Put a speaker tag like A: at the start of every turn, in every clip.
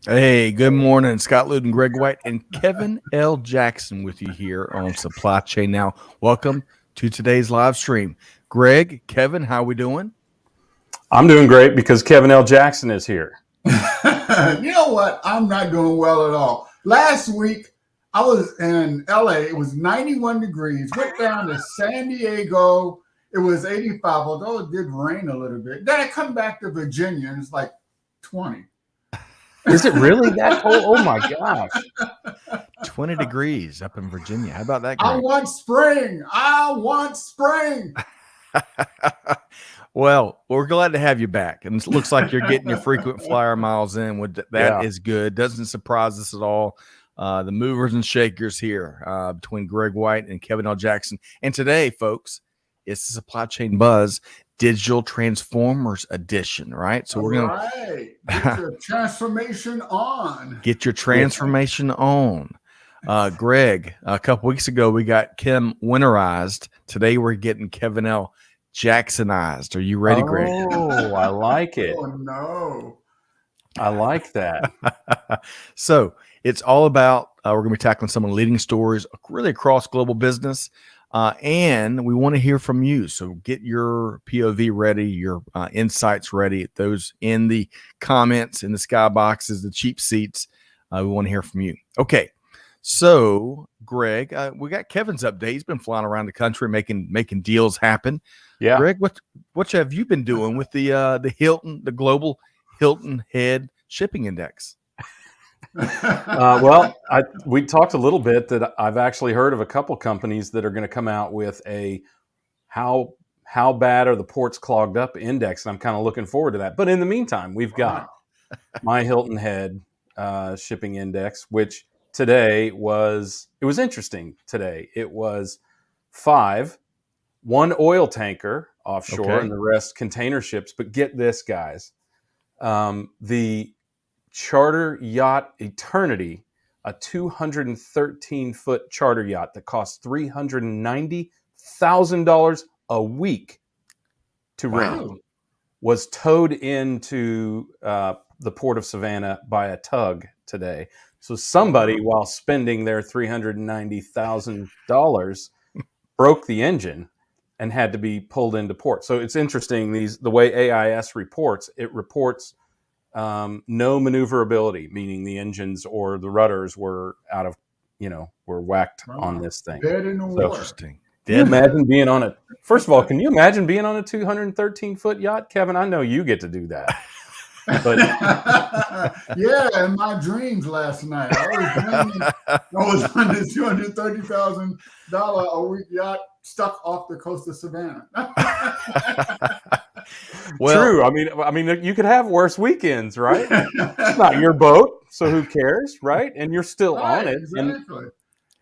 A: Hey, good morning. Scott Luton, Greg White, and Kevin L. Jackson with you here on Supply Chain Now. Welcome to today's live stream. Greg, Kevin, how we doing?
B: I'm doing great because Kevin L. Jackson is here.
C: You know what? I'm not doing well at all. Last week, I was in LA. It was 91 degrees. Went down to San Diego. It was 85, although it did rain a little bit. Then I come back to Virginia, and it's like 20.
B: Is it really that cold? Oh, my gosh.
A: 20 degrees up in Virginia. How about that,
C: I
A: Greg?
C: want spring. I want spring.
A: Well, we're glad to have you back. And it looks like you're getting your frequent flyer miles in. That is good. Doesn't surprise us at all. The movers and shakers here between Greg White and Kevin L. Jackson. And today, folks, it's the Supply Chain Buzz Digital Transformers Edition, right? So we're going
C: to get your transformation on.
A: Get your transformation on. Greg, a couple weeks ago, we got Kim winterized. Today, we're getting Kevin L. Jacksonized. Are you ready, Greg?
B: Oh, I like it.
C: Oh, no.
B: I like that.
A: So it's all about, we're going to be tackling some of the leading stories really across global business. And we want to hear from you. So get your POV ready, your insights ready, those in the comments, in the skyboxes, the cheap seats. We want to hear from you. Okay. So, Greg, we got Kevin's update. He's been flying around the country making deals happen.
B: Yeah,
A: Greg, what have you been doing with the global Hilton Head Shipping Index?
B: Well, we talked a little bit that I've actually heard of a couple companies that are going to come out with a how bad are the ports clogged up index, and I'm kind of looking forward to that. But in the meantime, we've got my Hilton Head Shipping Index, which today was interesting. Today it was 5, 1 oil tanker offshore, and the rest container ships. But get this, guys, the charter yacht Eternity, a 213-foot charter yacht that costs $390,000 a week to rent, was towed into the port of Savannah by a tug today. So somebody, while spending their $390,000, broke the engine and had to be pulled into port. So it's interesting, the way AIS reports, it reports no maneuverability, meaning the engines or the rudders were out of, were whacked on this thing.
C: Dead in the water.
A: Interesting.
B: Can you imagine being on it? First of all, can you imagine being on a 213-foot yacht? Kevin, I know you get to do that. But
C: yeah, in my dreams last night, I was on this $230,000 a week yacht stuck off the coast of Savannah.
B: Well, true. I mean, you could have worse weekends, right? It's not your boat, so who cares, right? And you're still on it,
C: exactly.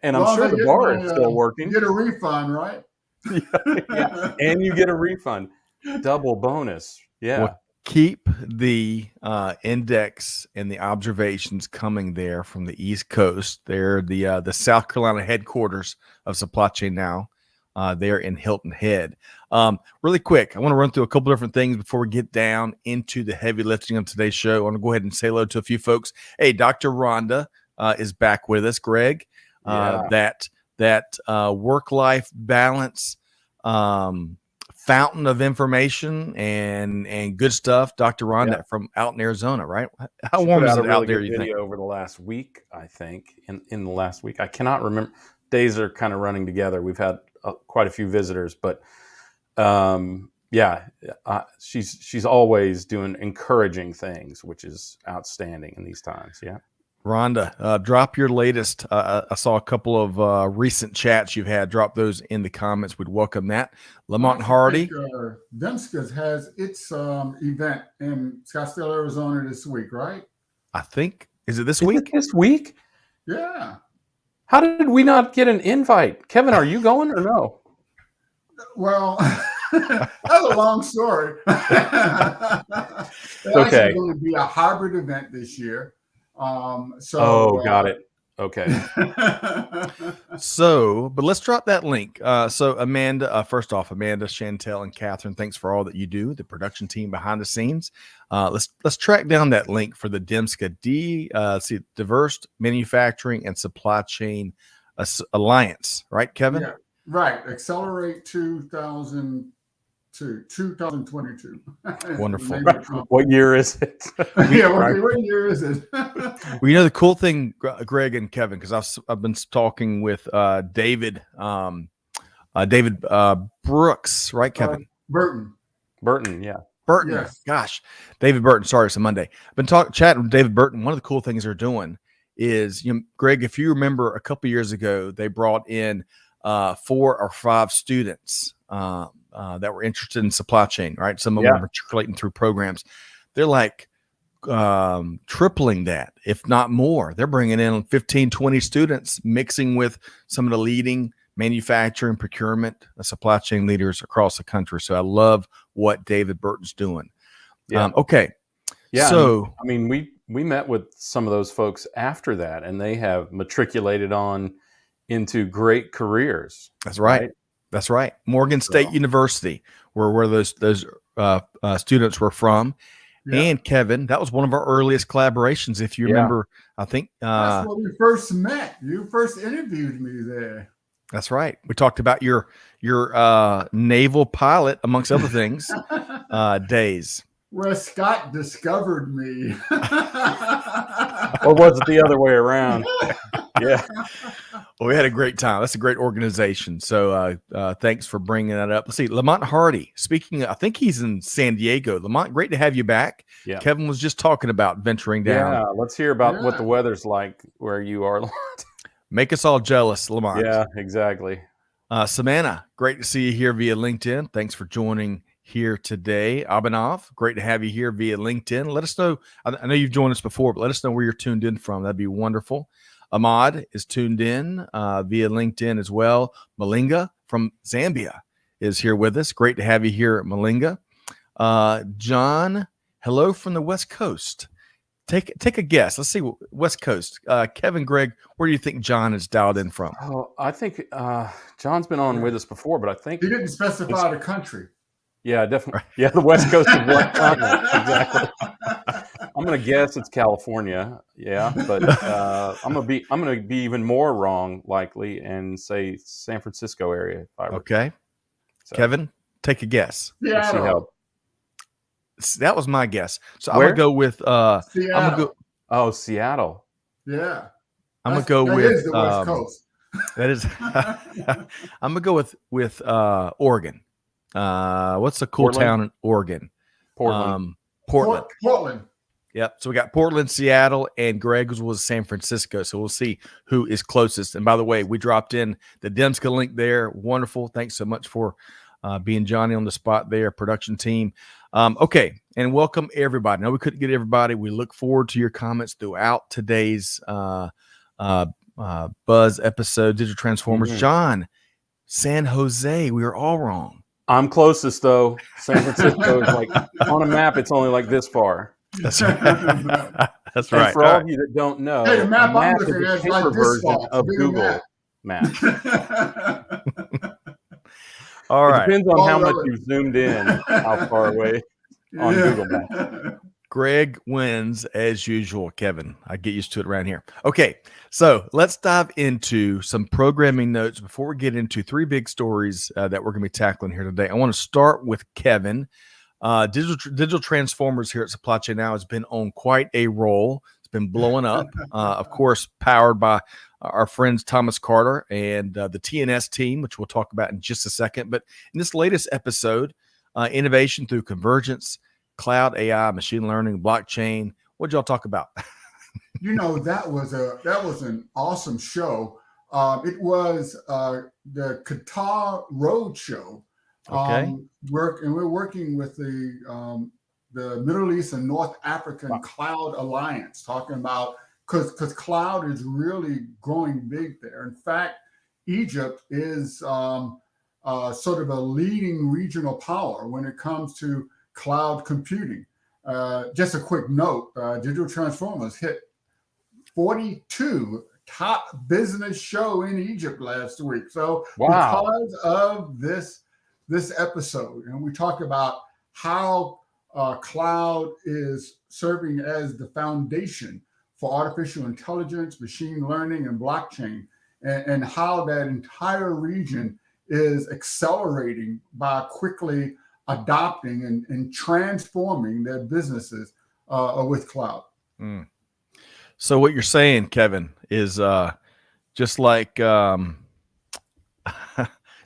B: And I'm sure the bar is still working.
C: You get a refund, right?
B: Yeah, and you get a refund, double bonus. Yeah.
A: Well, keep the index and the observations coming there from the East Coast. They're the South Carolina headquarters of Supply Chain Now. There in Hilton Head. Really quick, I want to run through a couple different things before we get down into the heavy lifting of today's show. I want to go ahead and say hello to a few folks. Hey, Dr. Rhonda is back with us. Greg, that work-life balance fountain of information and good stuff. Dr. Rhonda from out in Arizona, right? How warm is it out there, you think?
B: Over the last week, I think, in the last week. I cannot remember. Days are kind of running together. We've had quite a few visitors, but she's always doing encouraging things, which is outstanding in these times. Yeah.
A: Rhonda, drop your latest. I saw a couple of recent chats you've had. Drop those in the comments. We'd welcome that. Lamont Hardy.
C: Demska's has its event in Scottsdale, Arizona this week, right?
A: I think. Is it this week?
B: This week?
C: Yeah.
B: How did we not get an invite? Kevin, are you going or no?
C: Well, that's a long story. It's
B: okay.
C: going to be a hybrid event this year.
B: Got it. Okay.
A: So, but let's drop that link. So Amanda, first off, Amanda, Chantel, and Catherine, thanks for all that you do. The production team behind the scenes. Let's track down that link for the DMSCA Diverse Manufacturing and Supply Chain Alliance, right, Kevin?
C: Yeah, right. Accelerate 2022.
A: Wonderful.
B: What year is it?
C: Yeah, what year is it?
A: Well, you know the cool thing, Greg and Kevin, because I've been talking with David Brooks, right, Kevin?
C: Burton,
B: yeah.
A: Burton.
C: Yes.
A: Gosh, David Burton. Sorry, it's a Monday. I've been chatting with David Burton. One of the cool things they're doing is, Greg, if you remember a couple years ago, they brought in 4 or 5 students that were interested in supply chain, right? Some of them were matriculating through programs. They're like tripling that, if not more. They're bringing in 15, 20 students, mixing with some of the leading manufacturing, procurement, supply chain leaders across the country. So I love what David Burton's doing.
B: Yeah.
A: Okay.
B: Yeah.
A: So,
B: I mean, we met with some of those folks after that, and they have matriculated on into great careers.
A: That's right. That's right. Morgan State University, where those students were from. Yeah. And Kevin, that was one of our earliest collaborations. If you remember, I think
C: that's where we first met. You first interviewed me there.
A: That's right. We talked about your naval pilot, amongst other things, days.
C: Where Scott discovered me.
B: Or was it the other way around? Yeah.
A: Well, we had a great time. That's a great organization. So thanks for bringing that up. Let's see. Lamont Hardy, speaking, I think he's in San Diego. Lamont, great to have you back. Yeah. Kevin was just talking about venturing down.
B: Yeah. Let's hear about what the weather's like where you are, Lamont.
A: Make us all jealous, Lamont.
B: Yeah, exactly.
A: Samantha, great to see you here via LinkedIn. Thanks for joining here today. Abhinav, great to have you here via LinkedIn. Let us know. I know you've joined us before, but let us know where you're tuned in from. That'd be wonderful. Ahmad is tuned in via LinkedIn as well. Malinga from Zambia is here with us. Great to have you here, Malinga. John, hello from the West Coast. Take a guess. Let's see. West Coast. Kevin, Greg, where do you think John is dialed in from?
B: Oh, I think John's been on with us before, but I think
C: he didn't specify the country.
B: Yeah, definitely. Yeah, the West Coast of what continent? Exactly. I'm gonna guess it's California. Yeah, but I'm gonna be even more wrong likely and say San Francisco area.
A: Okay. So, Kevin, take a guess.
C: Yeah.
A: That was my guess. So
B: Where?
A: I'm gonna go with
C: Seattle.
B: Seattle.
C: Yeah.
A: I'm gonna go with
C: is the West Coast.
A: That is. I'm gonna go with Oregon. What's the cool town in Oregon?
B: Portland.
A: Portland. Yep. So we got Portland, Seattle, and Greg's was San Francisco. So we'll see who is closest. And by the way, we dropped in the DMSCA link there. Wonderful. Thanks so much for being Johnny on the spot there, production team. Okay. And welcome everybody. No, we couldn't get everybody. We look forward to your comments throughout today's Buzz episode, Digital Transformers. Mm-hmm. John, San Jose. We are all wrong.
B: I'm closest though. San Francisco is like on a map. It's only like this far.
A: That's right. That's right.
B: And for all of you that don't know,
C: the map I'm
B: is
C: looking
B: a
C: at
B: paper
C: like this
B: version
C: far.
B: of Google Maps.
A: All right.
B: It depends on how much you've zoomed in, how far away on Google Maps.
A: Greg wins as usual, Kevin. I get used to it around here. Okay, so let's dive into some programming notes before we get into 3 big stories that we're going to be tackling here today. I want to start with Kevin. Digital Transformers here at Supply Chain Now has been on quite a roll. It's been blowing up, of course, powered by our friends Thomas Carter and the TNS team, which we'll talk about in just a second. But in this latest episode, innovation through convergence, cloud, AI, machine learning, blockchain. What'd y'all talk about?
C: That was an awesome show. It was the Qatar Road Show.
A: Okay.
C: We're working with the Middle East and North African Cloud Alliance, talking about because cloud is really growing big there. In fact, Egypt is sort of a leading regional power when it comes to cloud computing. Just a quick note, Digital Transformers hit 42 top business show in Egypt last week. So
B: Wow.
C: because of this episode, and we talked about how cloud is serving as the foundation for artificial intelligence, machine learning, and blockchain, and how that entire region is accelerating by quickly adopting and transforming their businesses with cloud.
A: Mm. So what you're saying, Kevin, is just like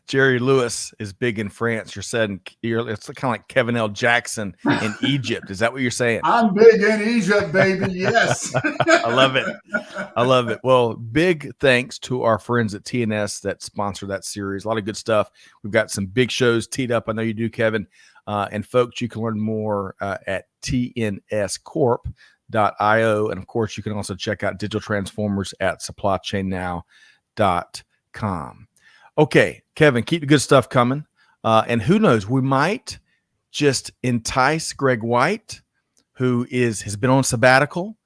A: Jerry Lewis is big in France. You're saying it's kind of like Kevin L. Jackson in Egypt. Is that what you're saying?
C: I'm big in Egypt, baby. Yes.
A: I love it. I love it. Well, big thanks to our friends at TNS that sponsor that series. A lot of good stuff. We've got some big shows teed up. I know you do, Kevin. And folks, you can learn more at tnscorp.io. And of course, you can also check out Digital Transformers at supplychainnow.com. Okay, Kevin, keep the good stuff coming. And who knows, we might just entice Greg White, who has been on sabbatical.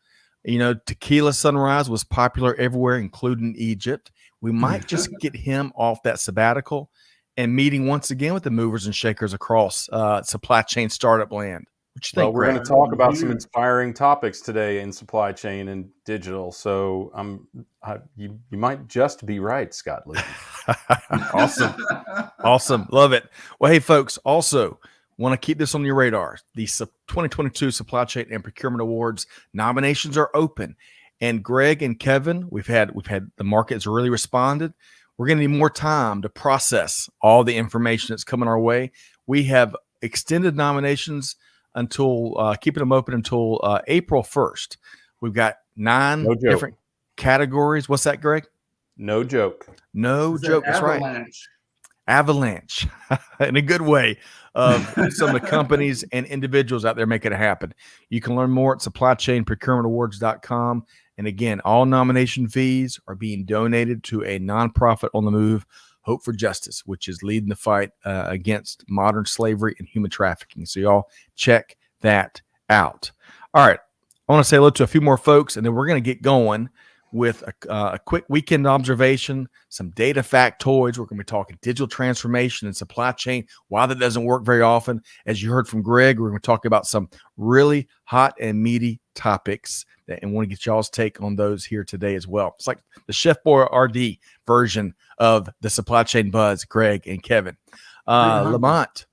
A: You know, Tequila Sunrise was popular everywhere, including Egypt. We might just get him off that sabbatical and meeting once again with the movers and shakers across supply chain startup land. What you think?
B: Well, we're going to talk about some inspiring topics today in supply chain and digital. So you might just be right, Scott Luton.
A: Awesome. Love it. Well, hey, folks, also want to keep this on your radar. The 2022 Supply Chain and Procurement Awards nominations are open. And Greg and Kevin, we've had the markets really responded. We're going to need more time to process all the information that's coming our way. We have extended nominations until keeping them open until April 1st. We've got 9 different categories. What's that, Greg?
B: No joke.
A: No joke. That's right. Avalanche in a good way of some of the companies and individuals out there making it happen. You can learn more at supplychainprocurementawards.com. And again, all nomination fees are being donated to a nonprofit on the move, Hope for Justice, which is leading the fight against modern slavery and human trafficking. So y'all check that out. All right. I want to say hello to a few more folks, and then we're going to get going with a quick weekend observation, some data factoids. We're going to be talking digital transformation and supply chain, why that doesn't work very often. As you heard from Greg, we're going to talk about some really hot and meaty topics and want to get y'all's take on those here today as well. It's like the Chef Boyardee version of the supply chain buzz, Greg and Kevin. Lamont.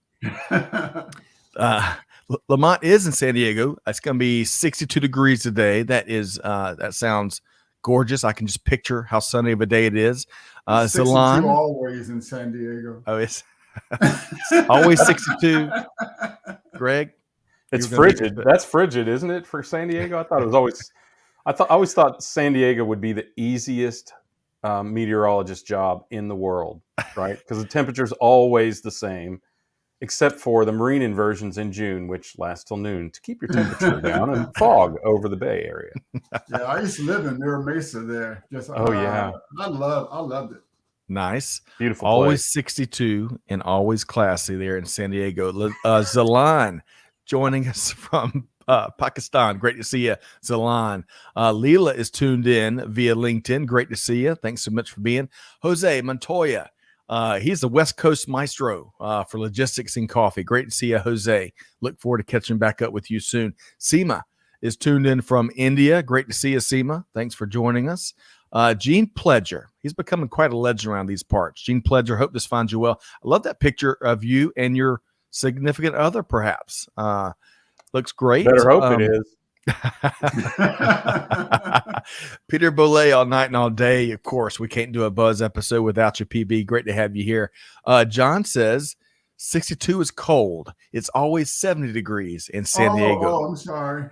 A: Lamont is in San Diego. It's going to be 62 degrees today. That sounds gorgeous. I can just picture how sunny of a day it is.
C: 62
A: Salon,
C: always in San Diego.
A: Oh, it's always 62. Greg,
B: it's frigid. That's frigid, isn't it, for San Diego? I always thought San Diego would be the easiest meteorologist job in the world, right? Because the temperature's always the same, except for the marine inversions in June, which last till noon to keep your temperature down, and fog over the Bay Area.
C: Yeah, I used to live in Mira Mesa there.
B: Yeah,
C: I loved it.
A: Nice,
B: beautiful.
A: Always
B: place.
A: 62 and always classy there in San Diego. Zalan joining us from Pakistan. Great to see you, Zalan. Leela is tuned in via LinkedIn. Great to see you. Thanks so much for being. Jose Montoya. He's the West Coast maestro for logistics and coffee. Great to see you, Jose. Look forward to catching back up with you soon. Seema is tuned in from India. Great to see you, Seema. Thanks for joining us. Gene Pledger. He's becoming quite a legend around these parts. Gene Pledger, hope this finds you well. I love that picture of you and your significant other, perhaps. Looks great.
B: Better hope it is.
A: Peter Bolle all night and all day. Of course, we can't do a buzz episode without you, PB. Great to have you here. John says 62 is cold. It's always 70 degrees in San Diego.
C: Oh, I'm sorry.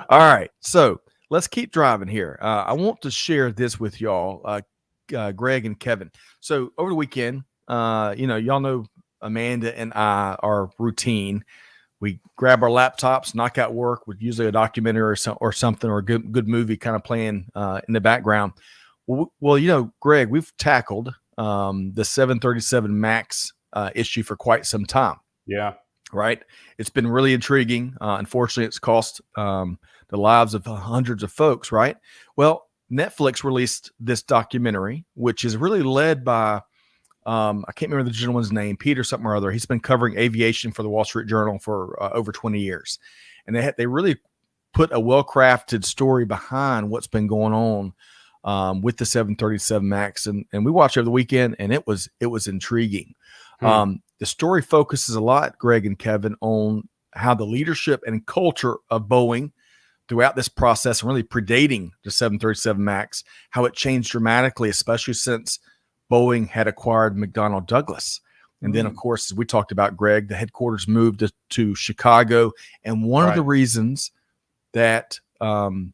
A: All right, so let's keep driving here. I want to share this with y'all, Greg and Kevin. So over the weekend, y'all know Amanda and I, our routine. We grab our laptops, knock out work with usually a documentary or something, or a good movie kind of playing in the background. Well, Greg, we've tackled the 737 MAX issue for quite some time.
B: Yeah.
A: right? It's been really intriguing. Unfortunately, it's cost the lives of hundreds of folks, right? Well, Netflix released this documentary, which is really led by, I can't remember the gentleman's name, Peter something or other. He's been covering aviation for the Wall Street Journal for over 20 years. And they really put a well-crafted story behind what's been going on with the 737 MAX. And we watched over the weekend, and it was intriguing. The story focuses a lot, Greg and Kevin, on how the leadership and culture of Boeing throughout this process, and really predating the 737 MAX, how it changed dramatically, especially since Boeing had acquired McDonnell Douglas. And then, of course, as we talked about, Greg, the headquarters moved to Chicago. And one of the reasons that the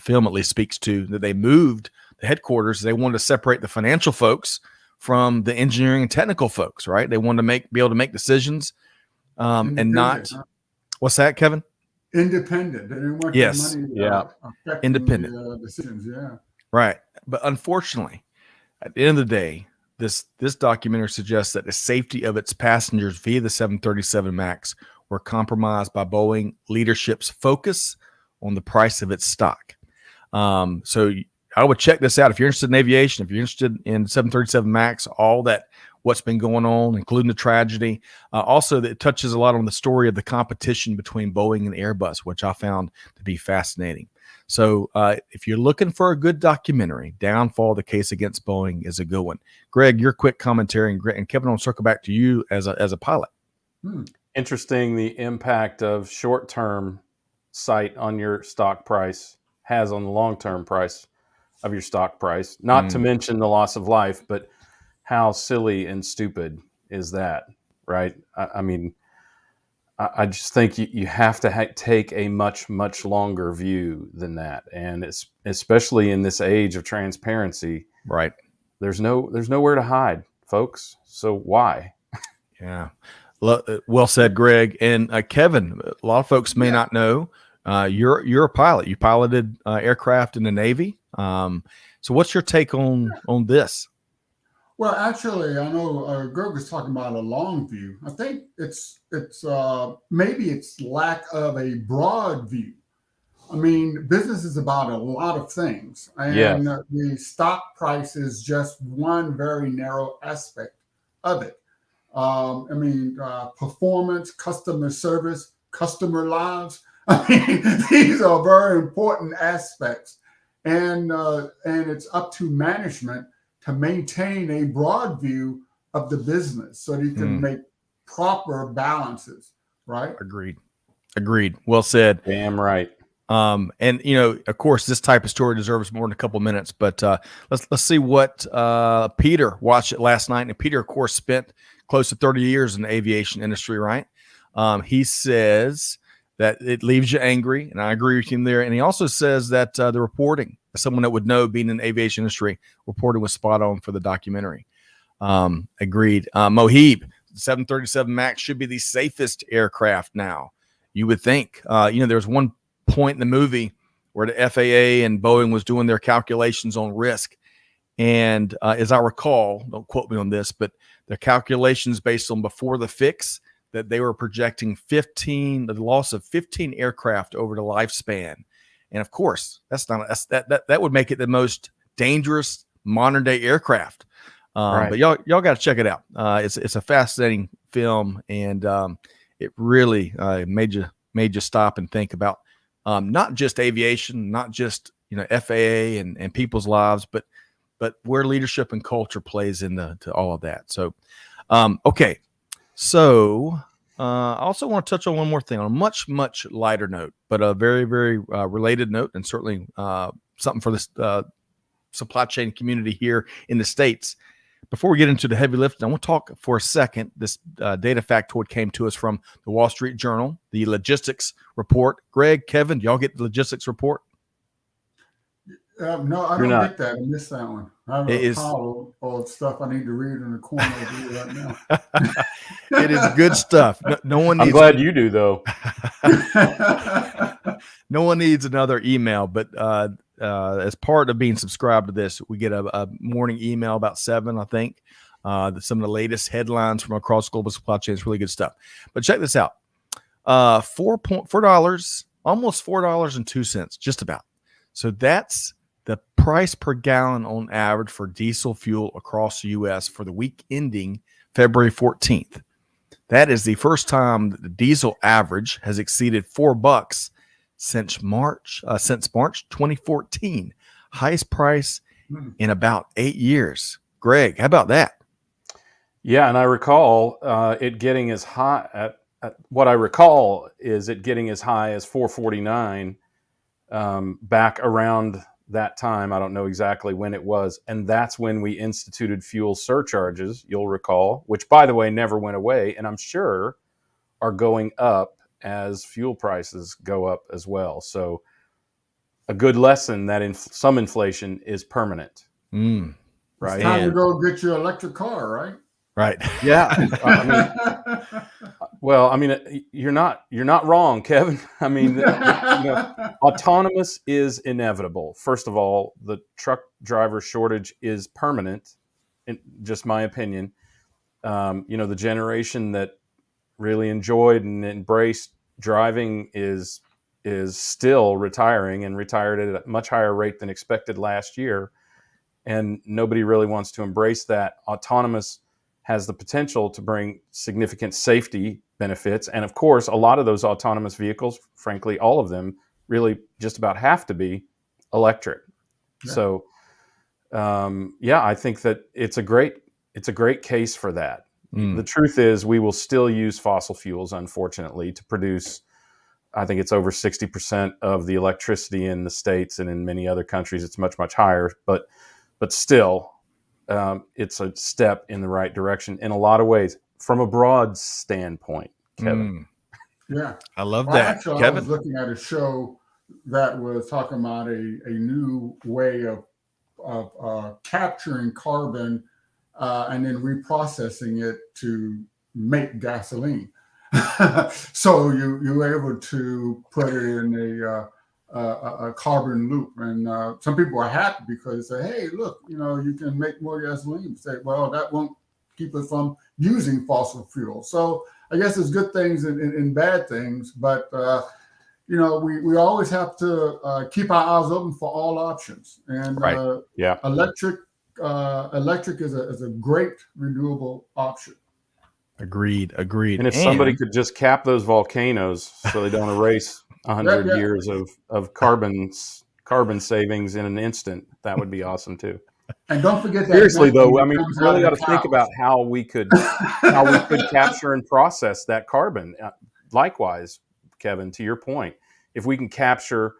A: film at least speaks to that they moved the headquarters, they wanted to separate the financial folks from the engineering and technical folks, right? They wanted to be able to make decisions and not. What's that, Kevin?
C: Independent. They didn't want the money affecting
A: independent
C: the decisions. Yeah.
A: Right. But unfortunately, at the end of the day, this documentary suggests that the safety of its passengers via the 737 MAX were compromised by Boeing leadership's focus on the price of its stock. So I would check this out if you're interested in aviation, if you're interested in 737 MAX, all that what's been going on, including the tragedy. Also, it touches a lot on the story of the competition between Boeing and Airbus, which I found to be fascinating. So if you're looking for a good documentary, Downfall, the Case Against Boeing is a good one. Greg, your quick commentary, and Kevin, I'll circle back to you as a pilot.
B: Interesting, the impact of short-term sight on your stock price has on the long-term price of your stock price, not to mention the loss of life, but how silly and stupid is that, right? I mean, I just think you have to take a much, much longer view than that. And it's especially in this age of transparency,
A: right?
B: There's nowhere to hide, folks. So why?
A: Yeah. Well said, Greg. And Kevin, a lot of folks may not know, you're a pilot. You piloted aircraft in the Navy. So what's your take on this?
C: Well, actually, I know Greg was talking about a long view. I think it's maybe it's lack of a broad view. I mean, business is about a lot of things, and the stock price is just one very narrow aspect of it. I mean, performance, customer service, customer lives. I mean, these are very important aspects, and it's up to management to maintain a broad view of the business so that you can make proper balances, right?
A: Agreed. Well said.
B: Damn right.
A: And of course, this type of story deserves more than a couple minutes. But let's see what Peter watched it last night. And Peter, of course, spent close to 30 years in the aviation industry, right? He says that it leaves you angry, and I agree with him there. And he also says that the reporting, someone that would know being in the aviation industry, reporting was spot on for the documentary. Agreed. Mohib, 737 MAX should be the safest aircraft now. You would think. There's one point in the movie where the FAA and Boeing was doing their calculations on risk. And as I recall, don't quote me on this, but their calculations based on before the fix, that they were projecting the loss of 15 aircraft over the lifespan. And of course, that would make it the most dangerous modern day aircraft.
B: Right.
A: But y'all got to check it out. It's a fascinating film, and it really made you stop and think about not just aviation, not just FAA and people's lives, but where leadership and culture plays into all of that. So, okay. So I also want to touch on one more thing on a much, much lighter note, but a very, very related note, and certainly something for this supply chain community here in the States. Before we get into the heavy lifting, I want to talk for a second. This data factoid came to us from the Wall Street Journal, the logistics report. Greg, Kevin, do y'all get the logistics report?
C: No, I don't get that. I missed that one. I have a pile of stuff I need to read in the corner of you right now.
A: It is good stuff. No one needs.
B: I'm glad you do, though.
A: No one needs another email, but as part of being subscribed to this, we get a morning email about 7, I think. some of the latest headlines from across global supply chains. Really good stuff. But check this out. $4, almost $4.02, just about. So that's the price per gallon on average for diesel fuel across the U.S. for the week ending February 14th. That is the first time that the diesel average has exceeded $4 since March 2014. Highest price in about 8 years. Greg, how about that?
B: Yeah, and I recall it getting as high at what I recall is it getting as high as $4.49 back around that time. I don't know exactly when it was. And that's when we instituted fuel surcharges, you'll recall, which, by the way, never went away. And I'm sure are going up as fuel prices go up as well. So a good lesson that some inflation is permanent.
A: Right.
C: It's time to go get your electric car, right?
A: Right.
B: Yeah. You're not wrong, Kevin. I mean, autonomous is inevitable. First of all, the truck driver shortage is permanent, in just my opinion. The generation that really enjoyed and embraced driving is still retiring and retired at a much higher rate than expected last year. And nobody really wants to embrace that. Autonomous has the potential to bring significant safety benefits. And of course, a lot of those autonomous vehicles, frankly, all of them really just about have to be electric. Yeah. So, I think that it's a great case for that. The truth is we will still use fossil fuels, unfortunately, to produce, I think it's over 60% of the electricity in the States, and in many other countries, it's much, much higher. But still, it's a step in the right direction in a lot of ways from a broad standpoint, Kevin.
C: Yeah.
A: I love that.
C: Actually, Kevin? I was looking at a show that was talking about a new way of capturing carbon and then reprocessing it to make gasoline. So you're able to put it in a carbon loop, and some people are happy because they say, "Hey, look, you can make more gasoline." Say, "Well, that won't keep us from using fossil fuel." So I guess there's good things and bad things, but we always have to keep our eyes open for all options. And
A: right.
C: Electric is a great renewable option.
A: Agreed.
B: And if somebody could just cap those volcanoes so they don't erase 100 years of carbon savings in an instant, that would be awesome too.
C: And don't forget that.
B: Seriously though, I mean, we really got to think about how we could capture and process that carbon. Likewise, Kevin, to your point, if we can capture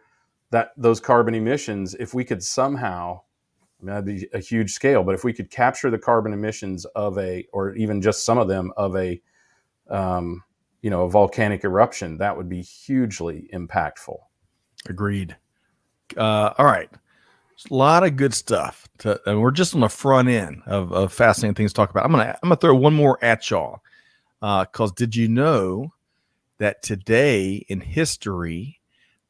B: those carbon emissions, if we could somehow, that'd be a huge scale, but if we could capture the carbon emissions or even just some of them of a volcanic eruption, that would be hugely impactful.
A: Agreed. All right. A lot of good stuff. And we're just on the front end of fascinating things to talk about. I'm gonna throw one more at y'all. Because did you know that today in history,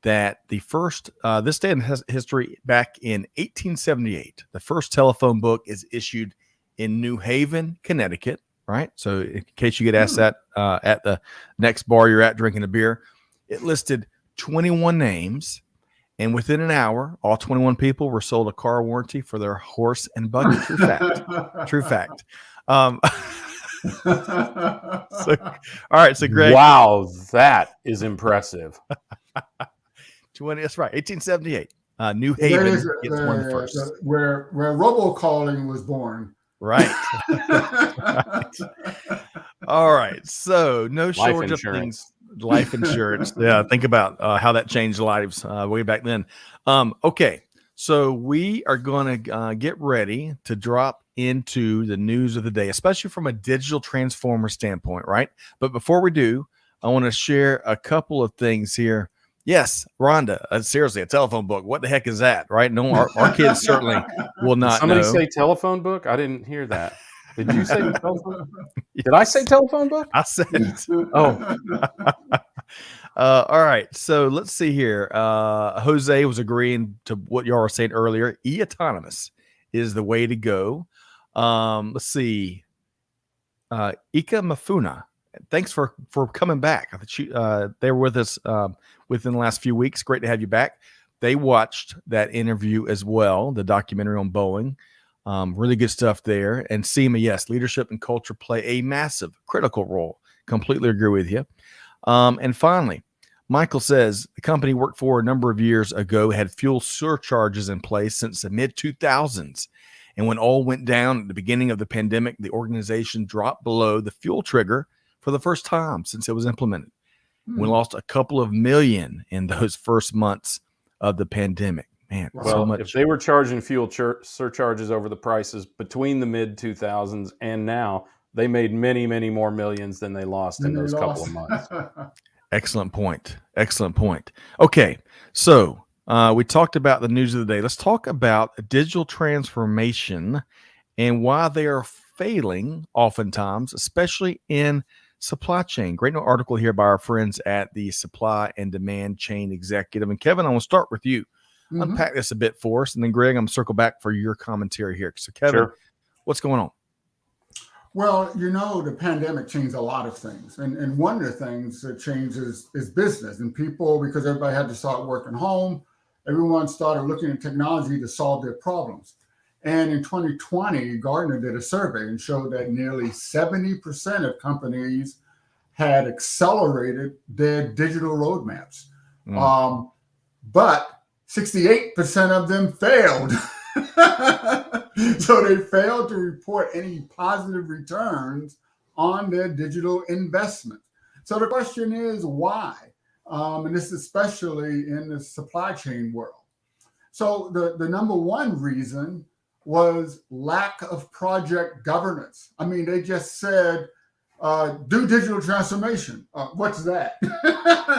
A: that the first this day in history back in 1878, the first telephone book is issued in New Haven, Connecticut. Right. So in case you get asked that at the next bar you're at drinking a beer, it listed 21 names. And within an hour, all 21 people were sold a car warranty for their horse and buggy. True fact. True fact. All right. So Greg.
B: Wow, that is impressive.
A: 20. That's right. 1878. New Haven gets one first.
C: Where robocalling was born.
A: Right. Right. All right. So no shortage of things. Life insurance. Yeah. Think about how that changed lives way back then. Okay. So we are going to get ready to drop into the news of the day, especially from a digital transformer standpoint. Right. But before we do, I want to share a couple of things here. Yes, Rhonda, seriously, a telephone book. What the heck is that? Right. No, our kids certainly will not
B: Somebody
A: know.
B: say telephone book? I didn't hear that. Did you say telephone? Yes. Did I say telephone book?
A: I said it.
B: Oh.
A: All right. So let's see here. Jose was agreeing to what y'all were saying earlier. E-autonomous is the way to go. Let's see. Ika Mafuna. Thanks for coming back. I thought you, they were with us within the last few weeks. Great to have you back. They watched that interview as well, the documentary on Boeing. Really good stuff there. And Seema, yes, leadership and culture play a massive, critical role. Completely agree with you. And finally, Michael says the company worked for a number of years ago had fuel surcharges in place since the mid 2000s. And when all went down at the beginning of the pandemic, the organization dropped below the fuel trigger for the first time since it was implemented. We lost a couple of million in those first months of the pandemic. Man,
B: Well,
A: so much.
B: if they were charging fuel surcharges over the prices between the mid 2000s and now, they made many, many more millions than they lost in those couple of months.
A: Excellent point. Excellent point. Okay, so we talked about the news of the day. Let's talk about digital transformation and why they are failing oftentimes, especially in supply chain. Great article here by our friends at the Supply and Demand Chain Executive. And Kevin, I want to start with you. Unpack this a bit for us, and then Greg, I'm going to circle back for your commentary here. So Kevin, what's going on?
C: Well, the pandemic changed a lot of things. And one of the things that changed is business and people, because everybody had to start working home. Everyone started looking at technology to solve their problems. And in 2020, Gartner did a survey and showed that nearly 70% of companies had accelerated their digital roadmaps. But 68% of them failed. So they failed to report any positive returns on their digital investment. So the question is why? And this is especially in the supply chain world. So the number one reason was lack of project governance. I mean, they just said, do digital transformation. What's that?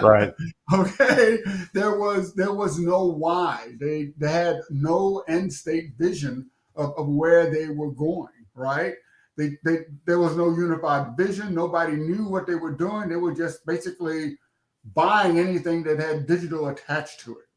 B: Right.
C: Okay. There was no why. They had no end state vision of where they were going. Right. There was no unified vision. Nobody knew what they were doing. They were just basically buying anything that had digital attached to it.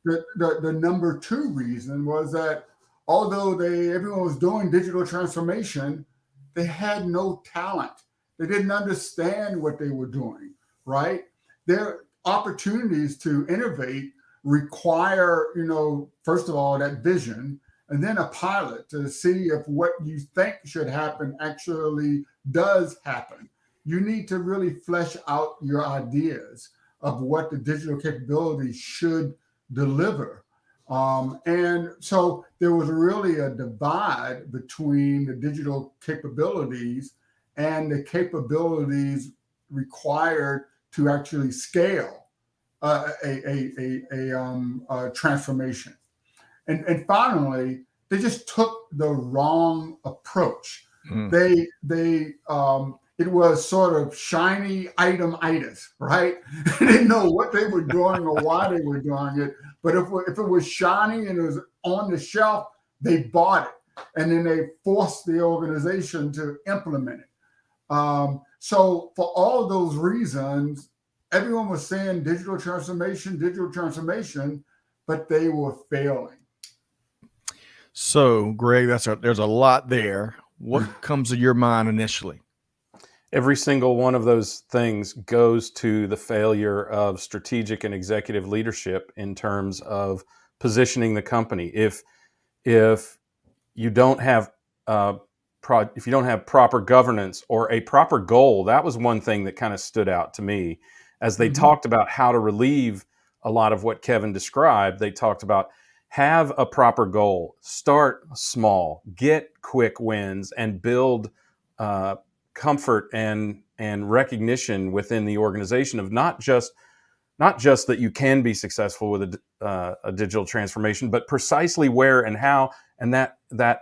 C: The number two reason was that although everyone was doing digital transformation, they had no talent. They didn't understand what they were doing, right? Their opportunities to innovate require, first of all, that vision, and then a pilot to see if what you think should happen actually does happen. You need to really flesh out your ideas of what the digital capabilities should deliver. And so there was really a divide between the digital capabilities and the capabilities required to actually scale a transformation. And finally, they just took the wrong approach. It was sort of shiny item-itis, right? They didn't know what they were doing or why they were doing it. But if it was shiny and it was on the shelf, they bought it. And then they forced the organization to implement it. So for all those reasons, everyone was saying digital transformation, but they were failing.
A: So, Greg, there's a lot there. What comes to your mind initially?
B: Every single one of those things goes to the failure of strategic and executive leadership in terms of positioning the company. If you don't have proper governance or a proper goal, that was one thing that kind of stood out to me as they talked about how to relieve a lot of what Kevin described. They talked about have a proper goal, start small, get quick wins, and build comfort and recognition within the organization of not just that you can be successful with a digital transformation, but precisely where and how, and that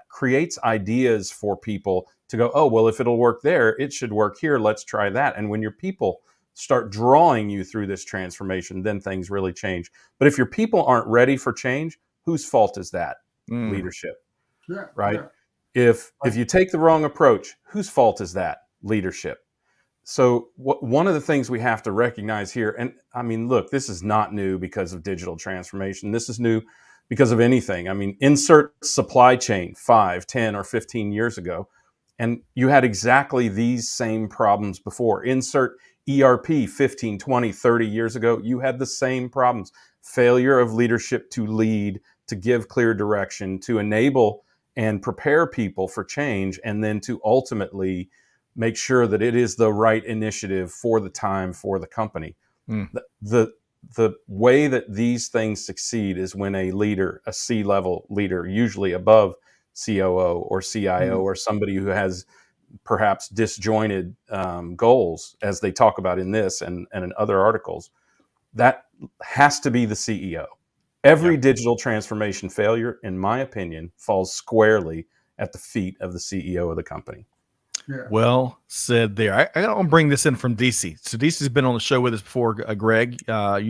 B: creates ideas for people to go, oh, well, if it'll work there, it should work here. Let's try that. And when your people start drawing you through this transformation, then things really change. But if your people aren't ready for change, whose fault is that? Leadership, right? Yeah. If you take the wrong approach, whose fault is that? Leadership. So one of the things we have to recognize here, and I mean, look, this is not new because of digital transformation. This is new because of anything. I mean, insert supply chain 5, 10, or 15 years ago, And you had exactly these same problems before. Insert ERP 15, 20, 30 years ago. You had the same problems. Failure of leadership to lead, to give clear direction, to enable and prepare people for change, and then to ultimately make sure that it is the right initiative for the time for the company.
A: Mm.
B: The way that these things succeed is when a leader, a C-level leader, usually above COO or CIO, or somebody who has perhaps disjointed goals, as they talk about in this and in other articles, that has to be the CEO. Every digital transformation failure, in my opinion, falls squarely at the feet of the CEO of the company.
C: Yeah.
A: Well said there. I want to bring this in from DC. So DC's been on the show with us before, Greg.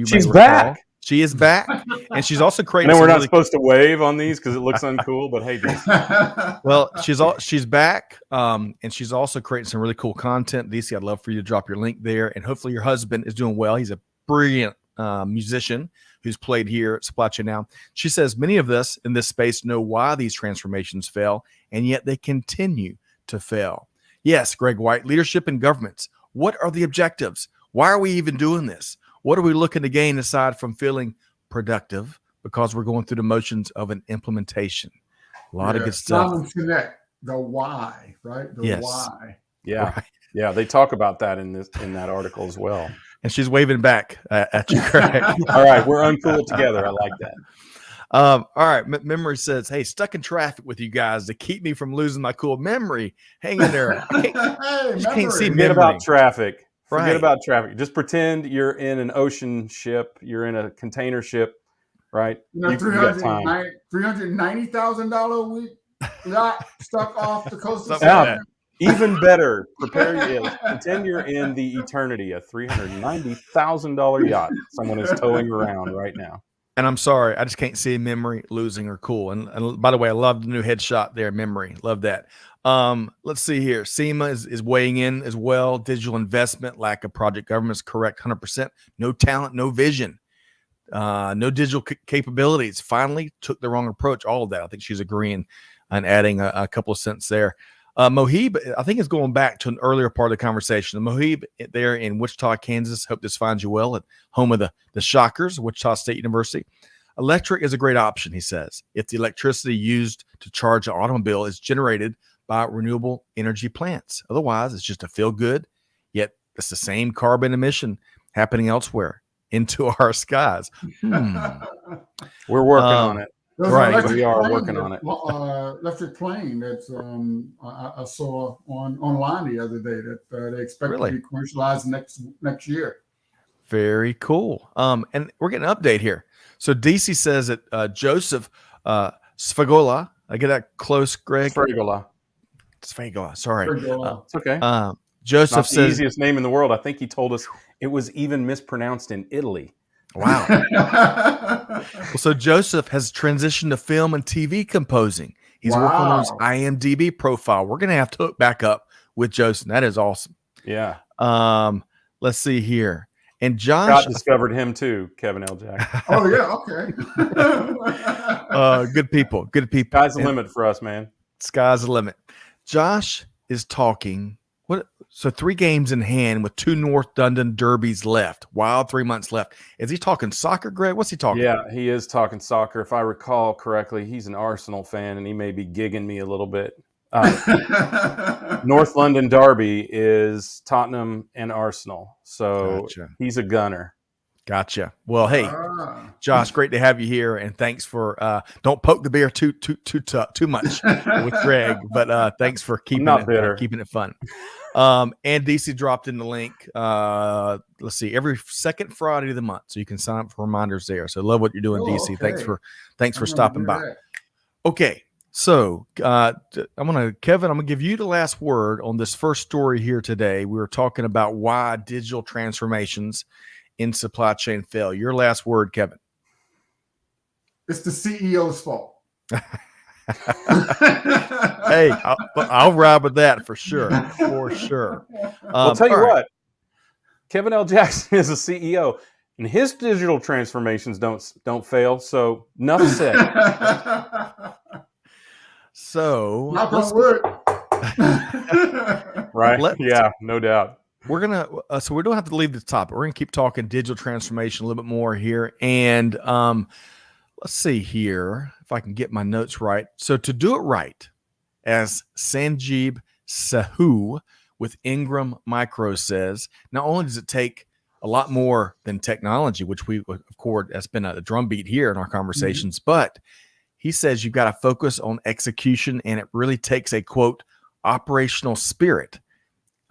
B: She's back.
A: She is back, and she's also
B: I
A: creating.
B: know we're not supposed to wave on these because it looks uncool, but hey, DC.
A: Well, she's back, and she's also creating some really cool content. DC, I'd love for you to drop your link there, and hopefully your husband is doing well. He's a brilliant musician who's played here at Supply Chain Now. She says many of us in this space know why these transformations fail, and yet they continue to fail. Yes, Greg White, leadership in governments. What are the objectives? Why are we even doing this? What are we looking to gain aside from feeling productive? Because we're going through the motions of an implementation. A lot of good stuff.
C: Simon Sinek, the why, right? The why.
B: Yeah.
A: Right.
B: Yeah. They talk about that in that article as well.
A: And she's waving back at you, Greg.
B: All right. We're uncool together. I like that.
A: All right. Memory says, hey, stuck in traffic with you guys to keep me from losing my cool memory. Hang in there. I can't see
B: Forget
A: memory.
B: about traffic. Forget
A: Right.
B: about traffic. Just pretend you're in an ocean ship. You're in a container ship, right?
C: You know, $390,000 a week yacht stuck off the coast of
B: Yeah. Even better, pretend you're in the eternity, a $390,000 yacht someone is towing around right now.
A: And I'm sorry, I just can't see memory losing or cool. And by the way, I love the new headshot there, memory. Love that. Let's see here. SEMA is weighing in as well. Digital investment, lack of project governance, correct 100%. No talent, no vision, no digital capabilities. Finally, took the wrong approach. All of that. I think she's agreeing and adding a couple of cents there. Mohib, I think, is going back to an earlier part of the conversation. Mohib there in Wichita, Kansas. Hope this finds you well at home of the Shockers, Wichita State University. Electric is a great option, he says, if the electricity used to charge an automobile is generated by renewable energy plants. Otherwise, it's just a feel good, yet it's the same carbon emission happening elsewhere into our skies.
B: We're working on it.
A: Right,
B: we are working on it.
C: Electric plane that's I saw online the other day that they expect to be commercialized next year.
A: Very cool. And we're getting an update here. So DC says that Joseph Sfagola, I get that close, Greg?
B: Sfagola.
A: Sorry.
B: It's okay.
A: Joseph
B: Not
A: says
B: the easiest name in the world. I think he told us it was even mispronounced in Italy.
A: Wow. So Joseph has transitioned to film and TV composing. He's working on his IMDb profile. We're going to have to hook back up with Joseph. That is awesome.
B: Yeah.
A: Let's see here. And Josh
B: discovered him too, Kevin L. Jackson.
C: Oh yeah, okay.
A: Good people.
B: Sky's the limit for us, man.
A: Sky's the limit. Josh is talking. So 3 games in hand with 2 North London derbies left. Wild 3 months left. Is he talking soccer, Greg? What's he talking about?
B: Yeah, he is talking soccer. If I recall correctly, he's an Arsenal fan, and he may be gigging me a little bit. North London derby is Tottenham and Arsenal. So He's a gunner.
A: Gotcha. Well, hey, Josh, great to have you here, and thanks for don't poke the bear too much with Greg, but thanks for keeping it fun. And DC dropped in the link. Let's see, every second Friday of the month, so you can sign up for reminders there. So love what you're doing, DC.
C: Okay.
A: Thanks for stopping by. Okay, so I'm gonna give you the last word on this first story here today. We were talking about why digital transformations in supply chain fail. Your last word, Kevin.
C: It's the CEO's fault.
A: Hey, I'll ride with that for sure.
B: I'll tell you what, Kevin L. Jackson is a CEO, and his digital transformations don't fail. So enough said.
A: So
C: knock on wood.
B: Right.
A: Let's
B: Yeah, no doubt.
A: We're gonna so we don't have to leave the topic. We're gonna keep talking digital transformation a little bit more here, and let's see here if I can get my notes right. So to do it right, as Sanjeev Sahu with Ingram Micro says, not only does it take a lot more than technology, which we, of course, that's been a drumbeat here in our conversations, but he says you've got to focus on execution, and it really takes a quote operational spirit,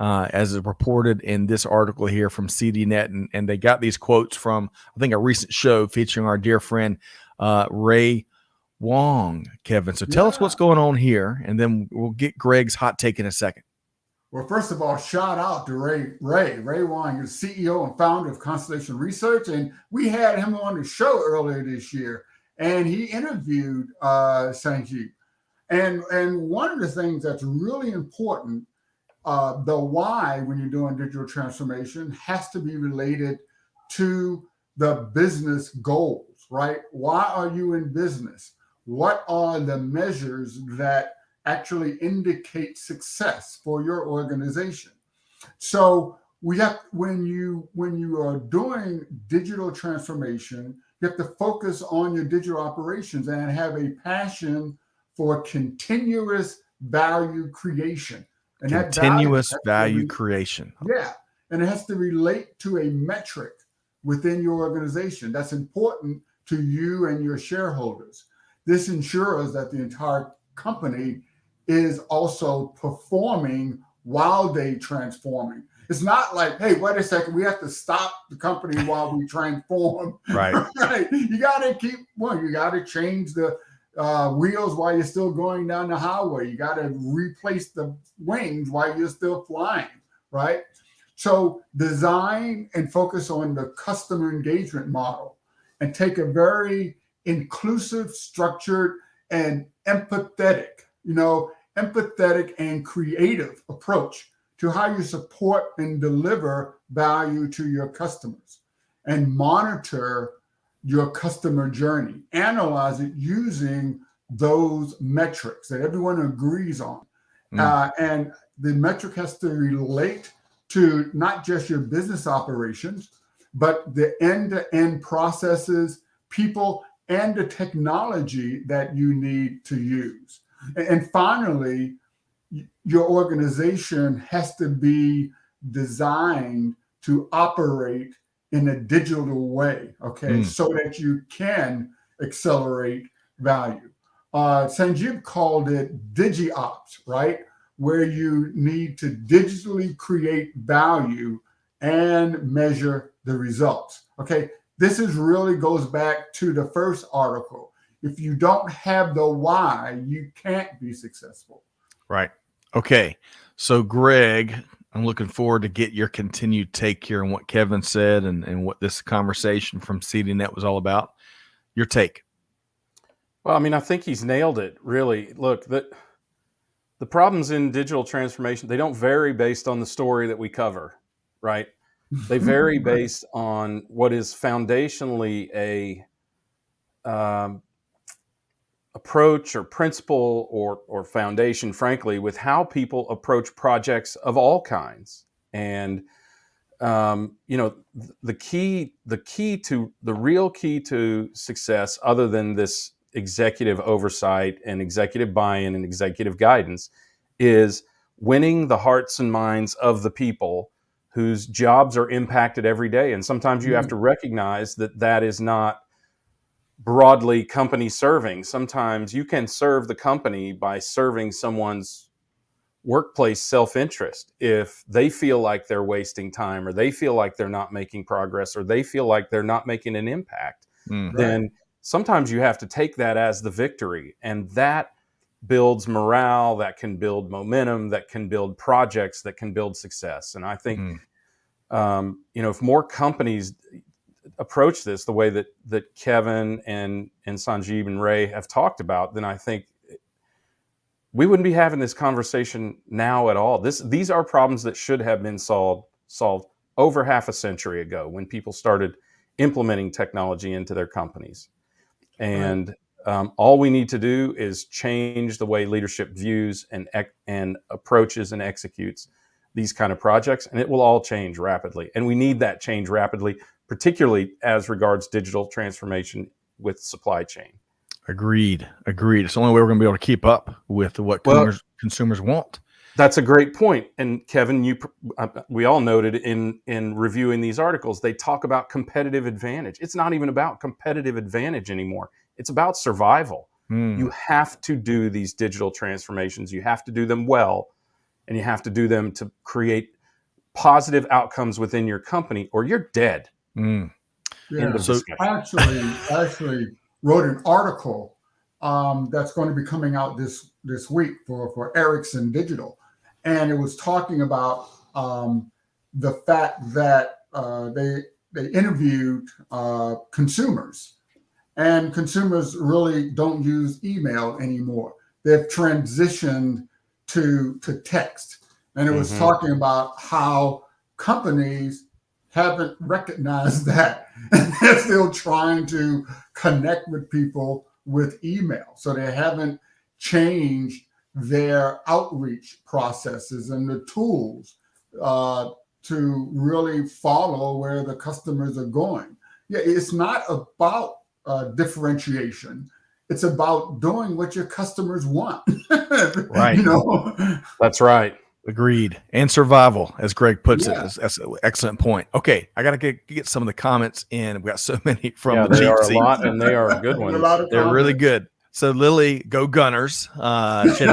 A: as is reported in this article here from CDNet, and they got these quotes from I think a recent show featuring our dear friend Ray Wong, Kevin. So tell us what's going on here, and then we'll get Greg's hot take in a second.
C: Well, first of all, shout out to Ray Wong, is CEO and founder of Constellation Research, and we had him on the show earlier this year, and he interviewed Sanjeev. And one of the things that's really important, the why when you're doing digital transformation has to be related to the business goals, right? Why are you in business? What are the measures that actually indicate success for your organization? So we have when you are doing digital transformation, you have to focus on your digital operations and have a passion for continuous value creation. And
A: continuous value creation.
C: Yeah. And it has to relate to a metric within your organization that's important to you and your shareholders. This ensures that the entire company is also performing while they transforming. It's not like, hey, wait a second, we have to stop the company while we transform.
A: Right.
C: Right. You got to you got to change the wheels while you're still going down the highway. You got to replace the wings while you're still flying, right? So design and focus on the customer engagement model and take a very inclusive, structured, and empathetic and creative approach to how you support and deliver value to your customers, and monitor your customer journey. Analyze it using those metrics that everyone agrees on. And the metric has to relate to not just your business operations, but the end-to-end processes, people, and the technology that you need to use. And finally, your organization has to be designed to operate in a digital way, okay, so that you can accelerate value. Sanjeev called it DigiOps, right? Where you need to digitally create value and measure the results, okay? This really goes back to the first article. If you don't have the why, you can't be successful.
A: Right. Okay. So, Greg, I'm looking forward to get your continued take here on what Kevin said and what this conversation from CDNet was all about. Your take.
B: Well, I mean, I think he's nailed it, really. Look, the problems in digital transformation, they don't vary based on the story that we cover, right? They vary based on what is foundationally a approach or principle or foundation, frankly, with how people approach projects of all kinds. And the real key to success, other than this executive oversight and executive buy-in and executive guidance, is winning the hearts and minds of the people whose jobs are impacted every day. And sometimes you have to recognize that is not broadly company serving. Sometimes you can serve the company by serving someone's workplace self-interest. If they feel like they're wasting time, or they feel like they're not making progress, or they feel like they're not making an impact, then sometimes you have to take that as the victory. And that builds morale, that can build momentum, that can build projects, that can build success. And I think, if more companies approach this the way that Kevin and Sanjeev and Ray have talked about, then I think we wouldn't be having this conversation now at all. These are problems that should have been solved over half a century ago, when people started implementing technology into their companies. And all we need to do is change the way leadership views and approaches and executes these kind of projects, and it will all change rapidly. And we need that change rapidly, particularly as regards digital transformation with supply chain.
A: Agreed. It's the only way we're going to be able to keep up with what consumers want.
B: That's a great point. And Kevin, we all noted in reviewing these articles, they talk about competitive advantage. It's not even about competitive advantage anymore. It's about survival. You have to do these digital transformations. You have to do them well, and you have to do them to create positive outcomes within your company, or you're dead.
C: Yeah. So actually wrote an article that's going to be coming out this week for Ericsson Digital. And it was talking about the fact that they interviewed consumers, and consumers really don't use email anymore. They've transitioned to text. And it was talking about how companies haven't recognized that, and they're still trying to connect with people with email. So they haven't changed their outreach processes and the tools to really follow where the customers are going. Yeah, it's not about differentiation. It's about doing what your customers want.
A: Right.
B: That's right.
A: Agreed. And survival, as Greg puts it. That's an excellent point. Okay, I got to get some of the comments in. We've got so many from the
B: they
A: cheap
B: are
A: seats.
B: a lot, and they are good ones.
A: They're really good. So Lily, go Gunners. She threw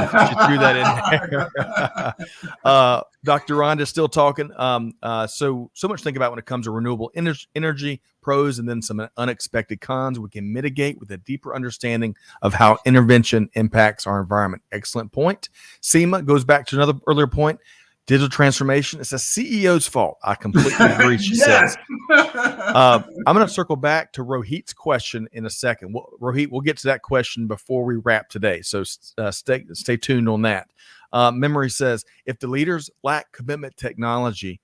A: that in there. Dr. Rhonda's still talking. So much to think about when it comes to renewable energy, pros, and then some unexpected cons we can mitigate with a deeper understanding of how intervention impacts our environment. Excellent point. Seema goes back to another earlier point. Digital transformation, it's a CEO's fault. I completely agree, she says. I'm going to circle back to Rohit's question in a second. Rohit, we'll get to that question before we wrap today. So stay tuned on that. Memory says, if the leaders lack commitment to technology,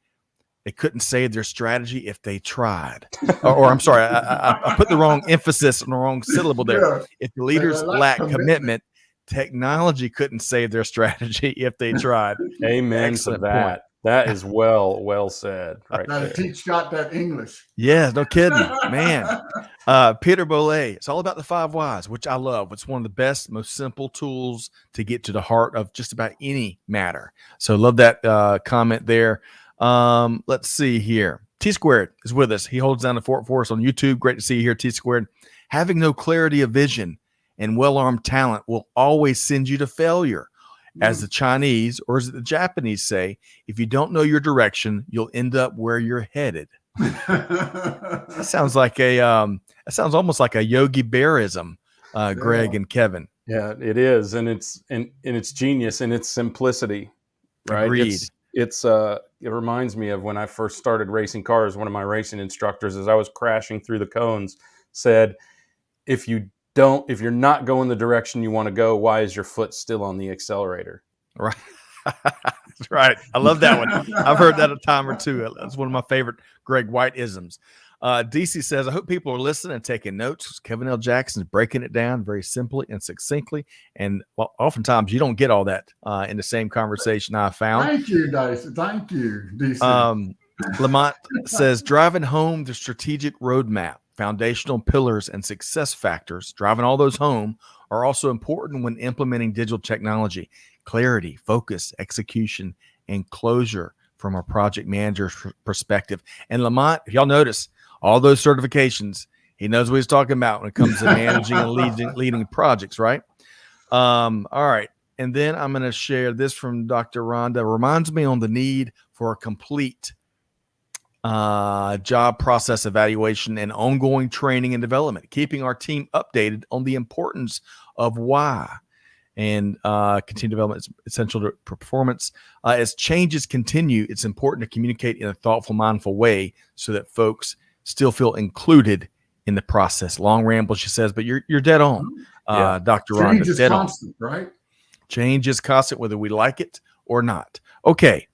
A: they couldn't save their strategy if they tried. or I'm sorry, I put the wrong emphasis on the wrong syllable there.
C: Yeah.
A: If the leaders lack commitment, technology couldn't save their strategy if they tried.
B: Amen to that. Point. That is well said. Right.
C: Gotta teach Scott that English.
A: Yes, no kidding, man. Peter Bollet, it's all about the 5 whys, which I love. It's one of the best, most simple tools to get to the heart of just about any matter. So love that comment there. Let's see here. T Squared is with us. He holds down the fort for us on YouTube. Great to see you here, T Squared. Having no clarity of vision and well-armed talent will always send you to failure. As the Chinese, or as the Japanese say, if you don't know your direction, you'll end up where you're headed. That sounds almost like a Yogi Bearism, Greg and Kevin.
B: Yeah, it is, and it's genius in its simplicity. Right?
A: Agreed.
B: It reminds me of when I first started racing cars. One of my racing instructors, as I was crashing through the cones, said, if you're not going the direction you want to go, why is your foot still on the accelerator?
A: Right. That's right. I love that one. I've heard that a time or two. That's one of my favorite Greg White isms. DC says, I hope people are listening and taking notes. Kevin L. Jackson is breaking it down very simply and succinctly. And oftentimes you don't get all that in the same conversation I found.
C: Thank you, Dyson. Thank you, DC.
A: Lamont says, driving home the strategic roadmap, foundational pillars, and success factors, driving all those home, are also important when implementing digital technology. Clarity, focus, execution, and closure from a project manager's perspective. And Lamont, if y'all notice, all those certifications, he knows what he's talking about when it comes to managing and leading projects, right? All right. And then I'm going to share this from Dr. Rhonda. Reminds me on the need for a complete job process evaluation and ongoing training and development, keeping our team updated on the importance of why and continued development is essential to performance. As changes continue, it's important to communicate in a thoughtful, mindful way so that folks still feel included in the process. Long ramble, she says, but you're dead on, Dr. Rhonda.
C: Change is constant, right?
A: Change is constant, whether we like it or not. Okay.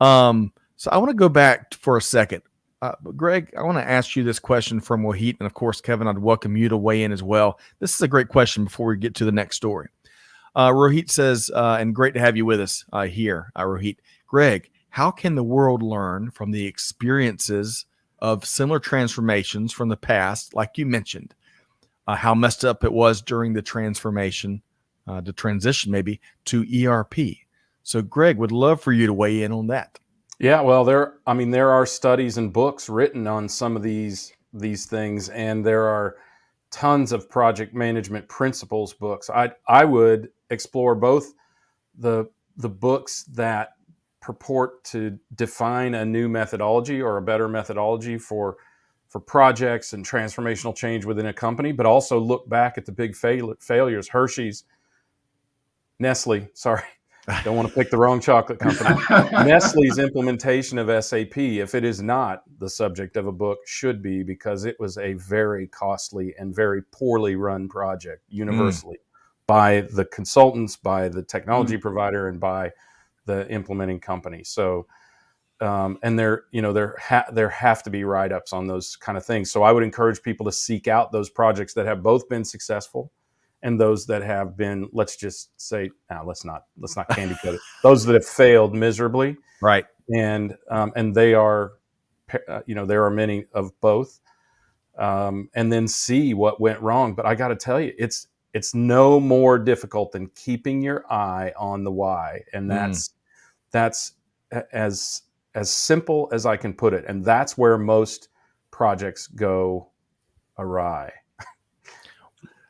A: So I want to go back for a second. But Greg, I want to ask you this question from Wahid, and of course, Kevin, I'd welcome you to weigh in as well. This is a great question before we get to the next story. Rohit says, and great to have you with us here, Rohit. Greg, how can the world learn from the experiences of similar transformations from the past, like you mentioned, how messed up it was during the transformation, the transition maybe, to ERP? So, Greg, would love for you to weigh in on that.
B: Yeah, well, there are studies and books written on some of these things, and there are tons of project management principles books. I would explore both the books that purport to define a new methodology or a better methodology for projects and transformational change within a company, but also look back at the big failures. Hershey's, Nestle, sorry. Don't want to pick the wrong chocolate company. Nestle's implementation of SAP, if it is not the subject of a book, should be, because it was a very costly and very poorly run project universally by the consultants, by the technology provider, and by the implementing company. So, and there have to be write-ups on those kind of things. So I would encourage people to seek out those projects that have both been successful and those that have been, let's just say, let's not candy coat it. Those that have failed miserably,
A: right?
B: And they are, there are many of both, and then see what went wrong. But I got to tell you, it's no more difficult than keeping your eye on the why, and that's as simple as I can put it, and that's where most projects go awry.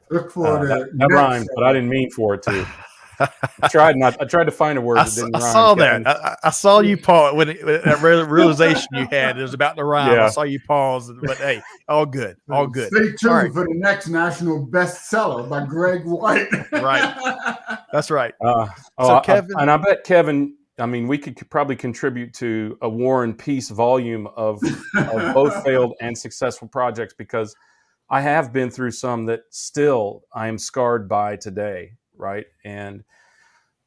C: Look for
B: that rhymes, but I didn't mean for it to. I tried to find a word that didn't rhyme.
A: I saw that. I saw you pause when that realization you had it was about to rhyme. Yeah. I saw you pause, but hey, all good.
C: Stay tuned for the next national bestseller by Greg White.
A: Right, that's right.
B: So Kevin, I bet Kevin. I mean, we could probably contribute to a War and Peace volume of both failed and successful projects, because I have been through some that still I am scarred by today, right? And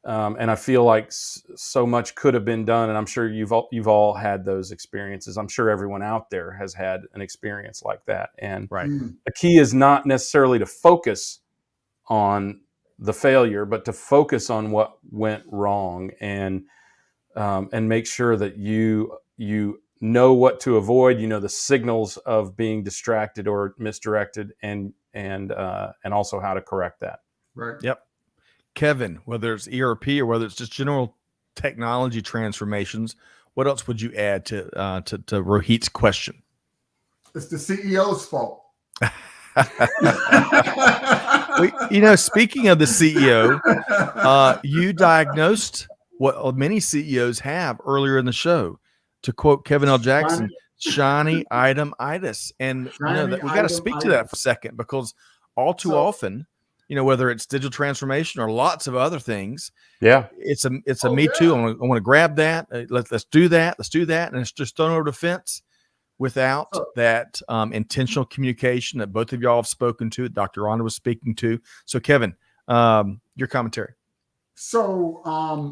B: I feel like so much could have been done, and I'm sure you've all had those experiences. I'm sure everyone out there has had an experience like that. And the key is not necessarily to focus on the failure, but to focus on what went wrong, and make sure that you know what to avoid, the signals of being distracted or misdirected, and also how to correct that.
C: Right.
A: Yep. Kevin, whether it's ERP or whether it's just general technology transformations, what else would you add to Rohit's question?
C: It's the CEO's fault.
A: Speaking of the CEO, you diagnosed what many CEOs have earlier in the show. To quote Kevin L. Jackson, shiny item-itis. And we got to speak to that for a second, because all too often, whether it's digital transformation or lots of other things, it's a me too. I want to grab that. Let's do that. And it's just thrown over the fence without that intentional communication that both of y'all have spoken to, Dr. Rhonda was speaking to. So Kevin, your commentary.
C: So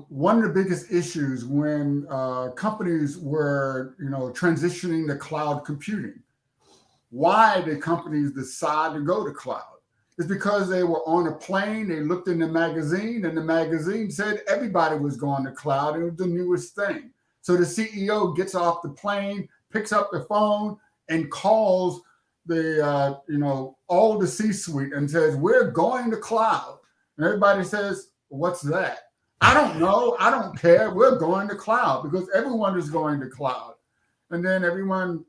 C: one of the biggest issues when companies were, transitioning to cloud computing, why did companies decide to go to cloud? It's because they were on a plane, they looked in the magazine, and the magazine said everybody was going to cloud, and it was the newest thing. So the CEO gets off the plane, picks up the phone, and calls the, all the C-suite and says, we're going to cloud. And everybody says, what's that? I don't know. I don't care. We're going to cloud, because everyone is going to cloud. And then everyone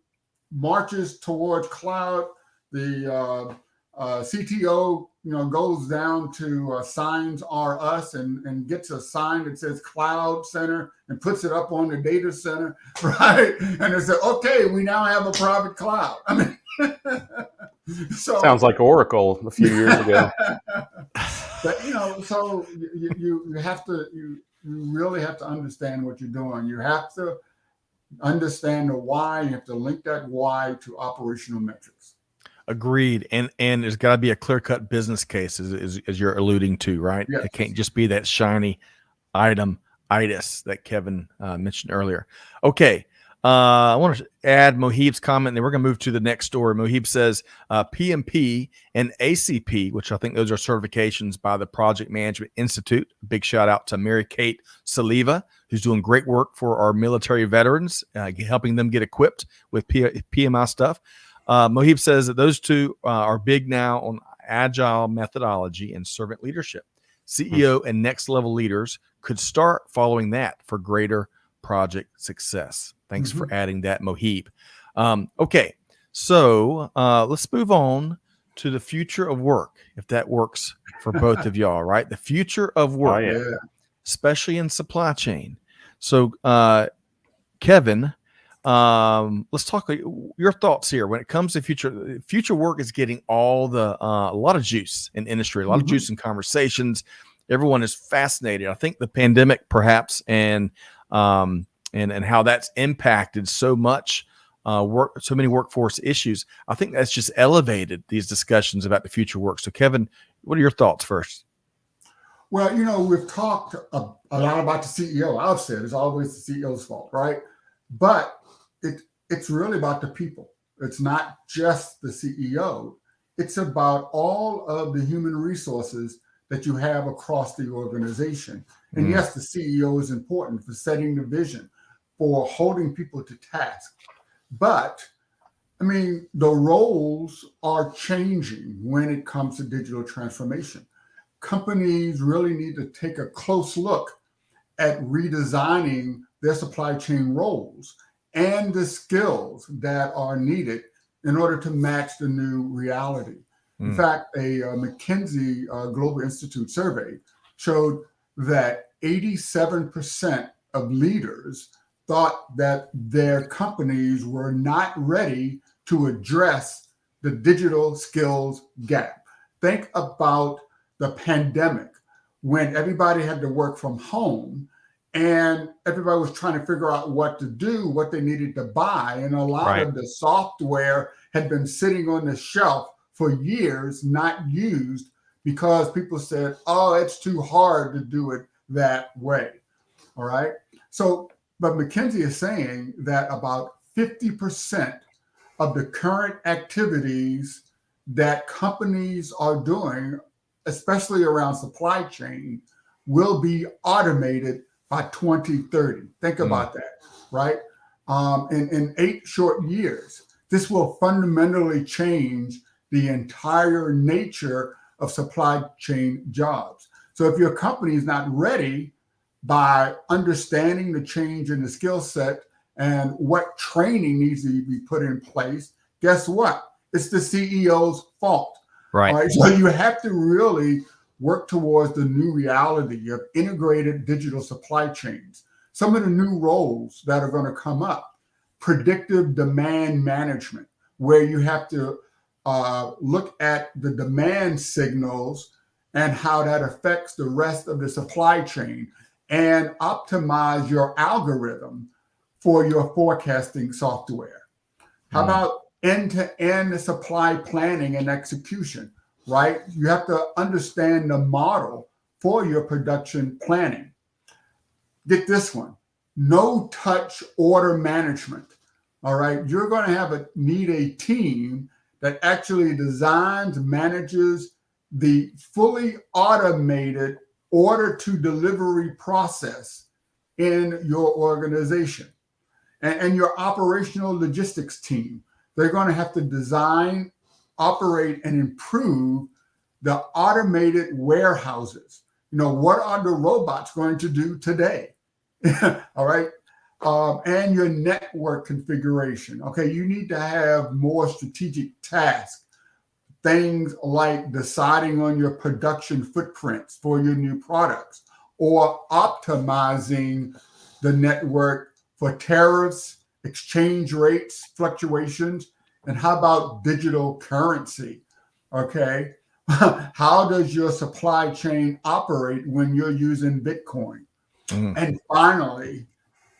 C: marches towards cloud. The CTO, goes down to Signs Are Us and gets a sign that says Cloud Center and puts it up on the data center, right? And they say, okay, we now have a private cloud. I mean, so
B: sounds like Oracle a few years ago.
C: But so you have to you really have to understand what you're doing. You have to understand the why. You have to link that why to operational metrics.
A: Agreed. And there's got to be a clear-cut business case, as you're alluding to, right?
C: Yes.
A: It can't just be that shiny item-itis that Kevin mentioned earlier. Okay. I want to add Mohib's comment, and then we're going to move to the next story. Mohib says PMP and ACP, which I think those are certifications by the Project Management Institute. Big shout out to Mary Kate Saliva, who's doing great work for our military veterans, helping them get equipped with PMI stuff. Mohib says that those two are big now on agile methodology and servant leadership. CEO and next level leaders could start following that for greater project success. Thanks for adding that, Mohib. Okay, so let's move on to the future of work, if that works for both of y'all, right? The future of work, especially in supply chain. So, Kevin, let's talk your thoughts here when it comes to future work is getting all the a lot of juice in industry, a lot of juice in conversations. Everyone is fascinated. I think the pandemic perhaps and how that's impacted so much so many workforce issues. I think that's just elevated these discussions about the future work. So Kevin, what are your thoughts first?
C: Well, we've talked a lot about the CEO. I've said it's always the CEO's fault, right? But it's really about the people. It's not just the CEO. It's about all of the human resources that you have across the organization. And yes, the CEO is important for setting the vision, for holding people to task. But I mean, the roles are changing when it comes to digital transformation. Companies really need to take a close look at redesigning their supply chain roles and the skills that are needed in order to match the new reality. In fact, a McKinsey Global Institute survey showed that 87% of leaders thought that their companies were not ready to address the digital skills gap. Think about the pandemic when everybody had to work from home and everybody was trying to figure out what to do, what they needed to buy. And a lot of the software had been sitting on the shelf for years, not used, because people said, oh, it's too hard to do it that way. All right. So, but McKinsey is saying that about 50% of the current activities that companies are doing, especially around supply chain, will be automated by 2030. Think about that, right? In 8 short years, this will fundamentally change the entire nature of supply chain jobs. So if your company is not ready by understanding the change in the skill set and what training needs to be put in place, guess what? It's the CEO's fault. Right? So you have to really work towards the new reality of integrated digital supply chains. Some of the new roles that are going to come up: predictive demand management, where you have to look at the demand signals and how that affects the rest of the supply chain and optimize your algorithm for your forecasting software. How about end-to-end supply planning and execution, right? You have to understand the model for your production planning. Get this one: no-touch order management. All right, you're going to need a team that actually designs, manages the fully automated order to delivery process in your organization. And your operational logistics team, they're going to have to design, operate, and improve the automated warehouses. What are the robots going to do today? All right. And your network configuration. Okay, you need to have more strategic tasks, things like deciding on your production footprints for your new products, or optimizing the network for tariffs, exchange rates, fluctuations, and how about digital currency? Okay, how does your supply chain operate when you're using Bitcoin? And finally,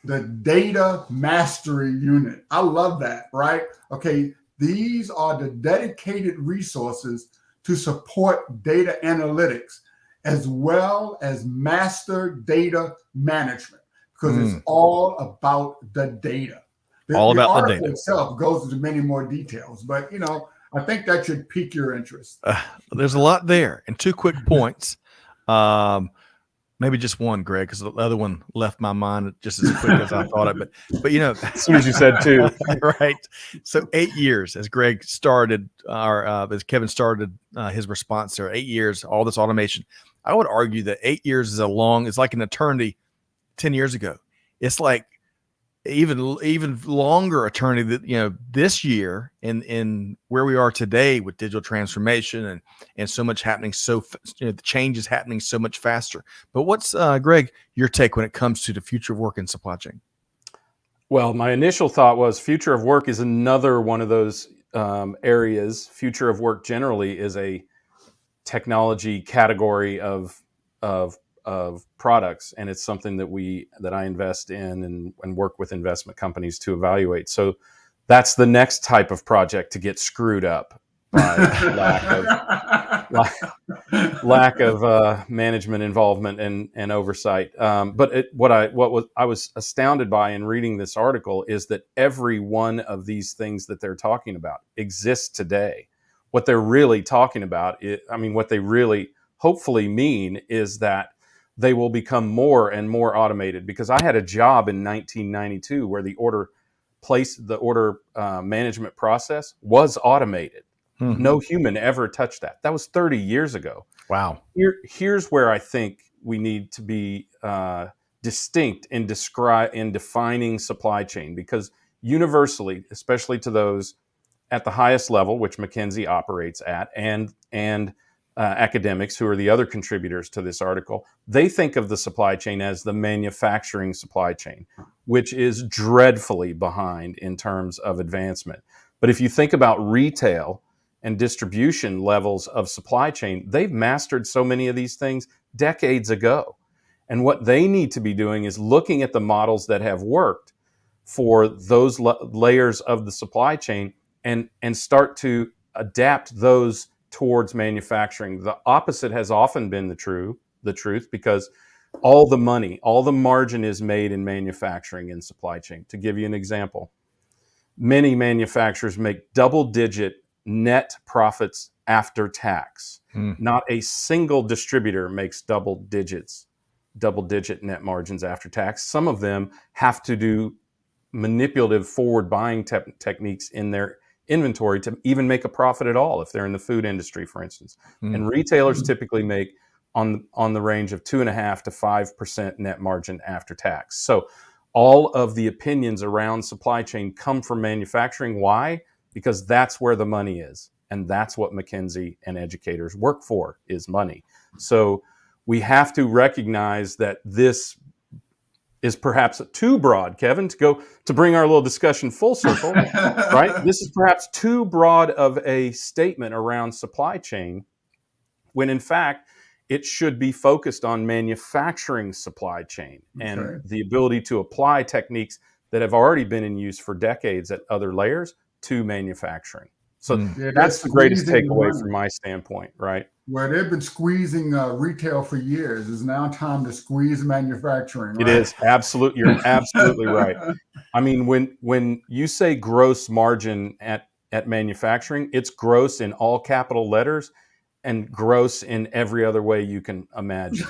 C: the data mastery unit. I love that, right? Okay, these are the dedicated resources to support data analytics as well as master data management, because it's all about the data.
A: All
C: The
A: about the
C: article
A: data.
C: itself goes into many more details, but I think that should pique your interest.
A: There's a lot there, and 2 quick points. Maybe just one, Greg, because the other one left my mind just as quick as I thought it. But
B: As soon as you said two,
A: right. So 8 years, as Greg started, as Kevin started his response there, 8 years, all this automation. I would argue that 8 years is it's like an eternity. 10 years ago, it's like even longer eternity that this year in where we are today with digital transformation and so much happening, the change is happening so much faster. But what's Greg, your take when it comes to the future of work in supply chain?
B: Well, my initial thought was future of work is another one of those areas. Future of work generally is a technology category of products, and it's something that I invest in and work with investment companies to evaluate. So that's the next type of project to get screwed up by lack of management involvement and oversight. But I was astounded by in reading this article is that every one of these things that they're talking about exists today. What they're really talking about, what they really hopefully mean is that they will become more and more automated. Because I had a job in 1992 where the order management process was automated. Mm-hmm. No human ever touched that. That was 30 years ago.
A: Wow.
B: Here's where I think we need to be distinct in defining supply chain, because universally, especially to those at the highest level, which McKinsey operates at, and academics who are the other contributors to this article, they think of the supply chain as the manufacturing supply chain, which is dreadfully behind in terms of advancement. But if you think about retail and distribution levels of supply chain, they've mastered so many of these things decades ago. And what they need to be doing is looking at the models that have worked for those layers of the supply chain and start to adapt those towards manufacturing. The opposite has often been the truth, because all the money, all the margin is made in manufacturing and supply chain. To give you an example, many manufacturers make double-digit net profits after tax. Not a single distributor makes double-digit net margins after tax. Some of them have to do manipulative forward buying techniques in their inventory to even make a profit at all, if they're in the food industry, for instance. And retailers typically make on the range of 2.5% to 5% net margin after tax. So all of the opinions around supply chain come from manufacturing. Why? Because that's where the money is. And that's what McKinsey and educators work for, is money. So we have to recognize that this is perhaps too broad, Kevin, to bring our little discussion full circle, right? This is perhaps too broad of a statement around supply chain, when in fact it should be focused on manufacturing supply chain and the ability to apply techniques that have already been in use for decades at other layers to manufacturing. So that's the greatest takeaway from my standpoint, right?
C: Where they've been squeezing retail for years, is now time to squeeze manufacturing. Right?
B: It is absolutely. You're absolutely right. I mean, when you say gross margin at manufacturing, it's gross in all capital letters and gross in every other way you can imagine.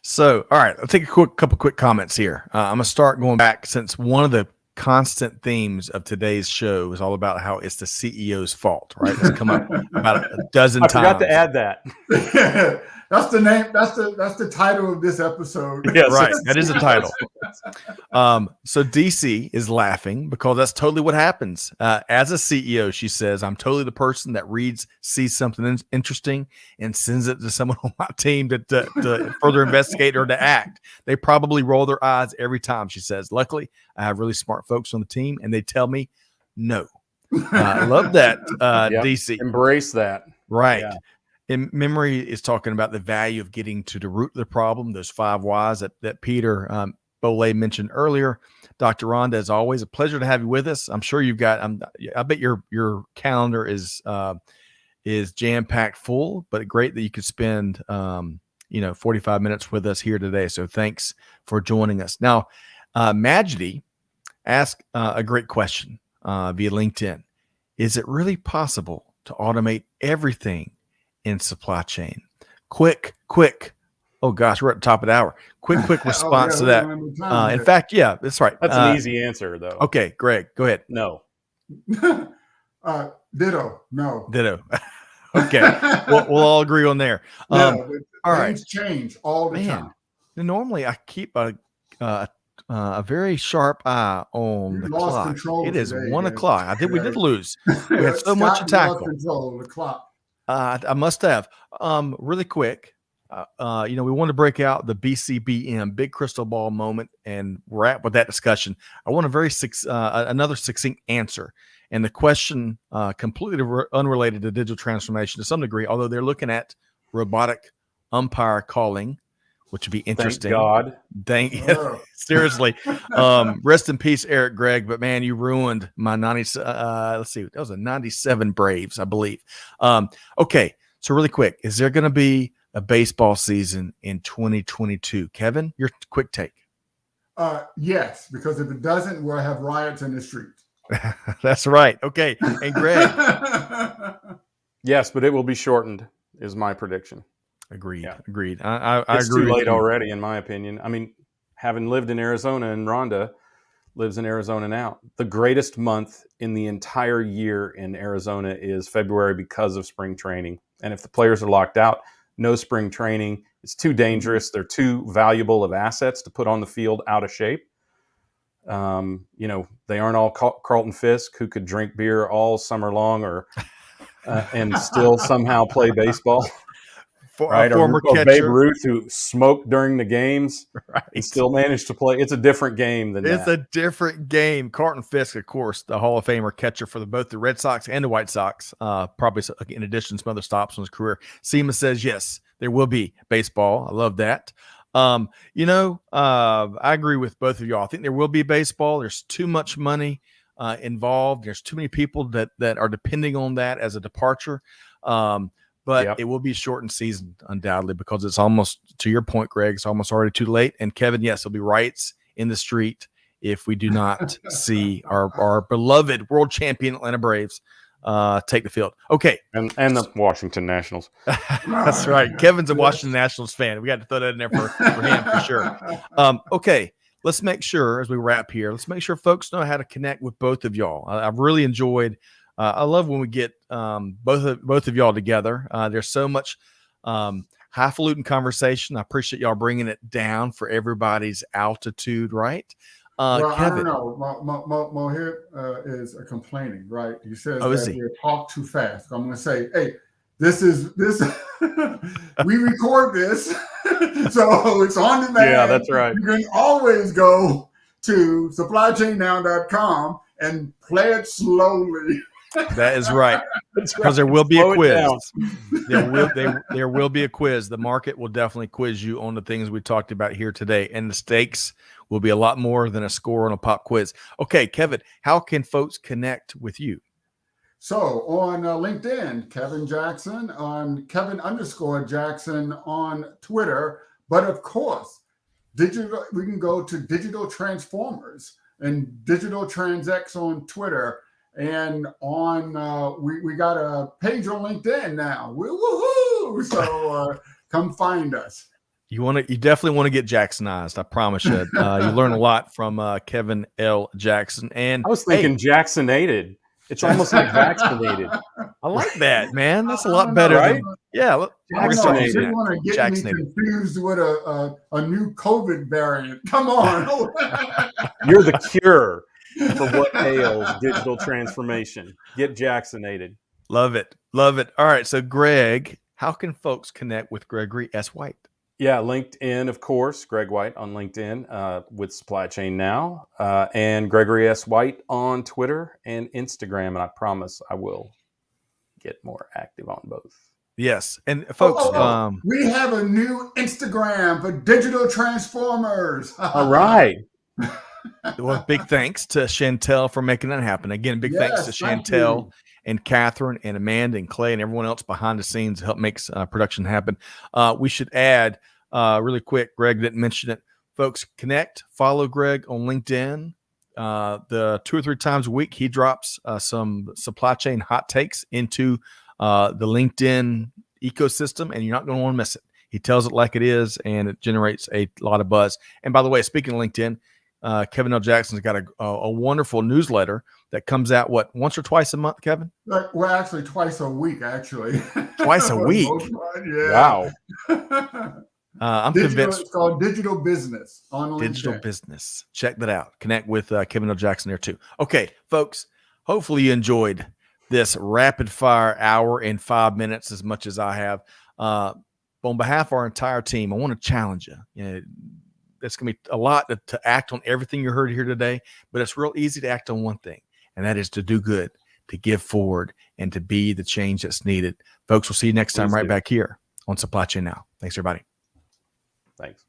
A: So, all right, I'll take a couple quick comments here. I'm gonna start going back, since one of the constant themes of today's show is all about how it's the CEO's fault, right? It's come up about a dozen times.
B: I forgot to add that.
C: That's the name. That's the title of this episode.
A: Yes, right. That is the title. So DC is laughing because that's totally what happens. As a CEO, she says, I'm totally the person that sees something interesting and sends it to someone on my team to further investigate or to act. They probably roll their eyes every time, she says. Luckily, I have really smart folks on the team, and they tell me no. I love that,
B: Yep.
A: DC.
B: Embrace that.
A: Right.
B: Yeah.
A: And memory is talking about the value of getting to the root of the problem, those 5 whys that Peter Bolay mentioned earlier. Dr. Rhonda, as always, a pleasure to have you with us. I'm sure you've got, I bet your calendar is jam-packed full, but great that you could spend, 45 minutes with us here today. So thanks for joining us. Now, Majdi ask a great question via LinkedIn. Is it really possible to automate everything in supply chain? Quick. Oh gosh, we're at the top of the hour. Quick response to that. In fact, yeah, that's right.
B: That's an easy answer, though.
A: Okay, Greg, go ahead.
B: No.
C: Ditto. No.
A: Ditto. Okay, we'll all agree on there.
C: No,
A: all
C: things
A: right.
C: change all the time.
A: Normally, I keep a very sharp eye on the clock.
C: Control
A: it is
C: today,
A: 1 o'clock. I think we did lose. We had so
C: Scott
A: much to tackle.
C: Lost control the clock.
A: I must have. Really quick. We want to break out the BCBM, big crystal ball moment, and wrap with that discussion. I want another succinct answer. And the question, completely unrelated to digital transformation to some degree, although they're looking at robotic umpire calling, which would be interesting.
B: Thank God.
A: Seriously. Rest in peace, Eric Gregg. But man, you ruined my 90. Let's see, that was a 97 Braves, I believe. Okay, so really quick, is there going to be a baseball season in 2022? Kevin, your quick take.
C: Yes, because if it doesn't, we'll have riots in the streets.
A: That's right. Okay, and Greg.
B: Yes, but it will be shortened, is my prediction.
A: Agreed.
B: Yeah.
A: Agreed. I
B: it's
A: agree.
B: Too late already, in my opinion. I mean, having lived in Arizona, and Rhonda lives in Arizona now, the greatest month in the entire year in Arizona is February because of spring training. And if the players are locked out, no spring training, it's too dangerous. They're too valuable of assets to put on the field out of shape. They aren't all Carlton Fisk who could drink beer all summer long or and still somehow play baseball. Right?
A: Former
B: or Babe Ruth who smoked during the games and still managed to play. It's a different game than that.
A: It's a different game. Carlton Fisk, of course, the Hall of Famer catcher for both the Red Sox and the White Sox, probably in addition to some other stops in his career. Seema says, yes, there will be baseball. I love that. I agree with both of y'all. I think there will be baseball. There's too much money involved. There's too many people that are depending on that as a departure. But It will be a shortened season, undoubtedly, because it's almost, to your point, Greg, it's almost already too late. And Kevin, yes, there'll be riots in the street if we do not see our beloved world champion Atlanta Braves take the field. Okay.
B: And the Washington Nationals.
A: That's right. Kevin's a Washington Nationals fan. We got to throw that in there for him for sure. Okay. Let's make sure, as we wrap here, let's make sure folks know how to connect with both of y'all. I've really enjoyed I love when we get both of y'all together. There's so much highfalutin conversation. I appreciate y'all bringing it down for everybody's altitude, right?
C: Well,
A: Kevin.
C: I don't know. Mohit is complaining, right? He says
A: that
C: we talk too fast. I'm going to say, hey, this. We record this, so it's on demand.
B: Yeah, that's right.
C: You can always go to supplychainnow.com and play it slowly.
A: That is right. Because there will be a quiz. There will be a quiz. The market will definitely quiz you on the things we talked about here today. And the stakes will be a lot more than a score on a pop quiz. Okay, Kevin, how can folks connect with you?
C: So on LinkedIn, Kevin Jackson, on Kevin_Jackson on Twitter. But of course, we can go to Digital Transformers and Digital Transx on Twitter. And on we got a page on LinkedIn now. Woohoo! So come find us.
A: You definitely want to get Jacksonized. I promise you. You learn a lot from Kevin L. Jackson. And
B: I was thinking Jacksonated. It's almost like vaccinated.
A: I like that, man. That's a lot better, right?
C: You want to get me confused with a new COVID variant. Come on.
B: You're the cure for what ails digital transformation. Get Jacksonated.
A: Love it. Love it. All right. So, Greg, how can folks connect with Gregory S. White?
B: Yeah, LinkedIn, of course. Greg White on LinkedIn with Supply Chain Now. And Gregory S. White on Twitter and Instagram. And I promise I will get more active on both.
A: Yes. And folks,
C: we have a new Instagram for Digital Transformers.
B: All right.
A: Well, big thanks to Chantel for making that happen. Again, big thanks to Chantel and Catherine and Amanda and Clay and everyone else behind the scenes to help make production happen. We should add really quick, Greg didn't mention it. Folks, connect, follow Greg on LinkedIn, the 2 or 3 times a week, he drops some supply chain hot takes into the LinkedIn ecosystem, and you're not going to want to miss it. He tells it like it is, and it generates a lot of buzz. And by the way, speaking of LinkedIn, Kevin L. Jackson's got a wonderful newsletter that comes out, once or twice a month, Kevin?
C: Well, actually, twice a week, actually.
A: Twice a week?
C: Yeah.
B: Wow.
A: I'm convinced.
C: It's called Digital Business on LinkedIn.
A: Digital Business. Check that out. Connect with Kevin L. Jackson there too. Okay, folks, hopefully you enjoyed this rapid fire hour and 5 minutes as much as I have. On behalf of our entire team, I want to challenge you. It's going to be a lot to act on everything you heard here today, but it's real easy to act on one thing, and that is to do good, to give forward, and to be the change that's needed. Folks, we'll see you next time back here on Supply Chain Now. Thanks, everybody.
B: Thanks.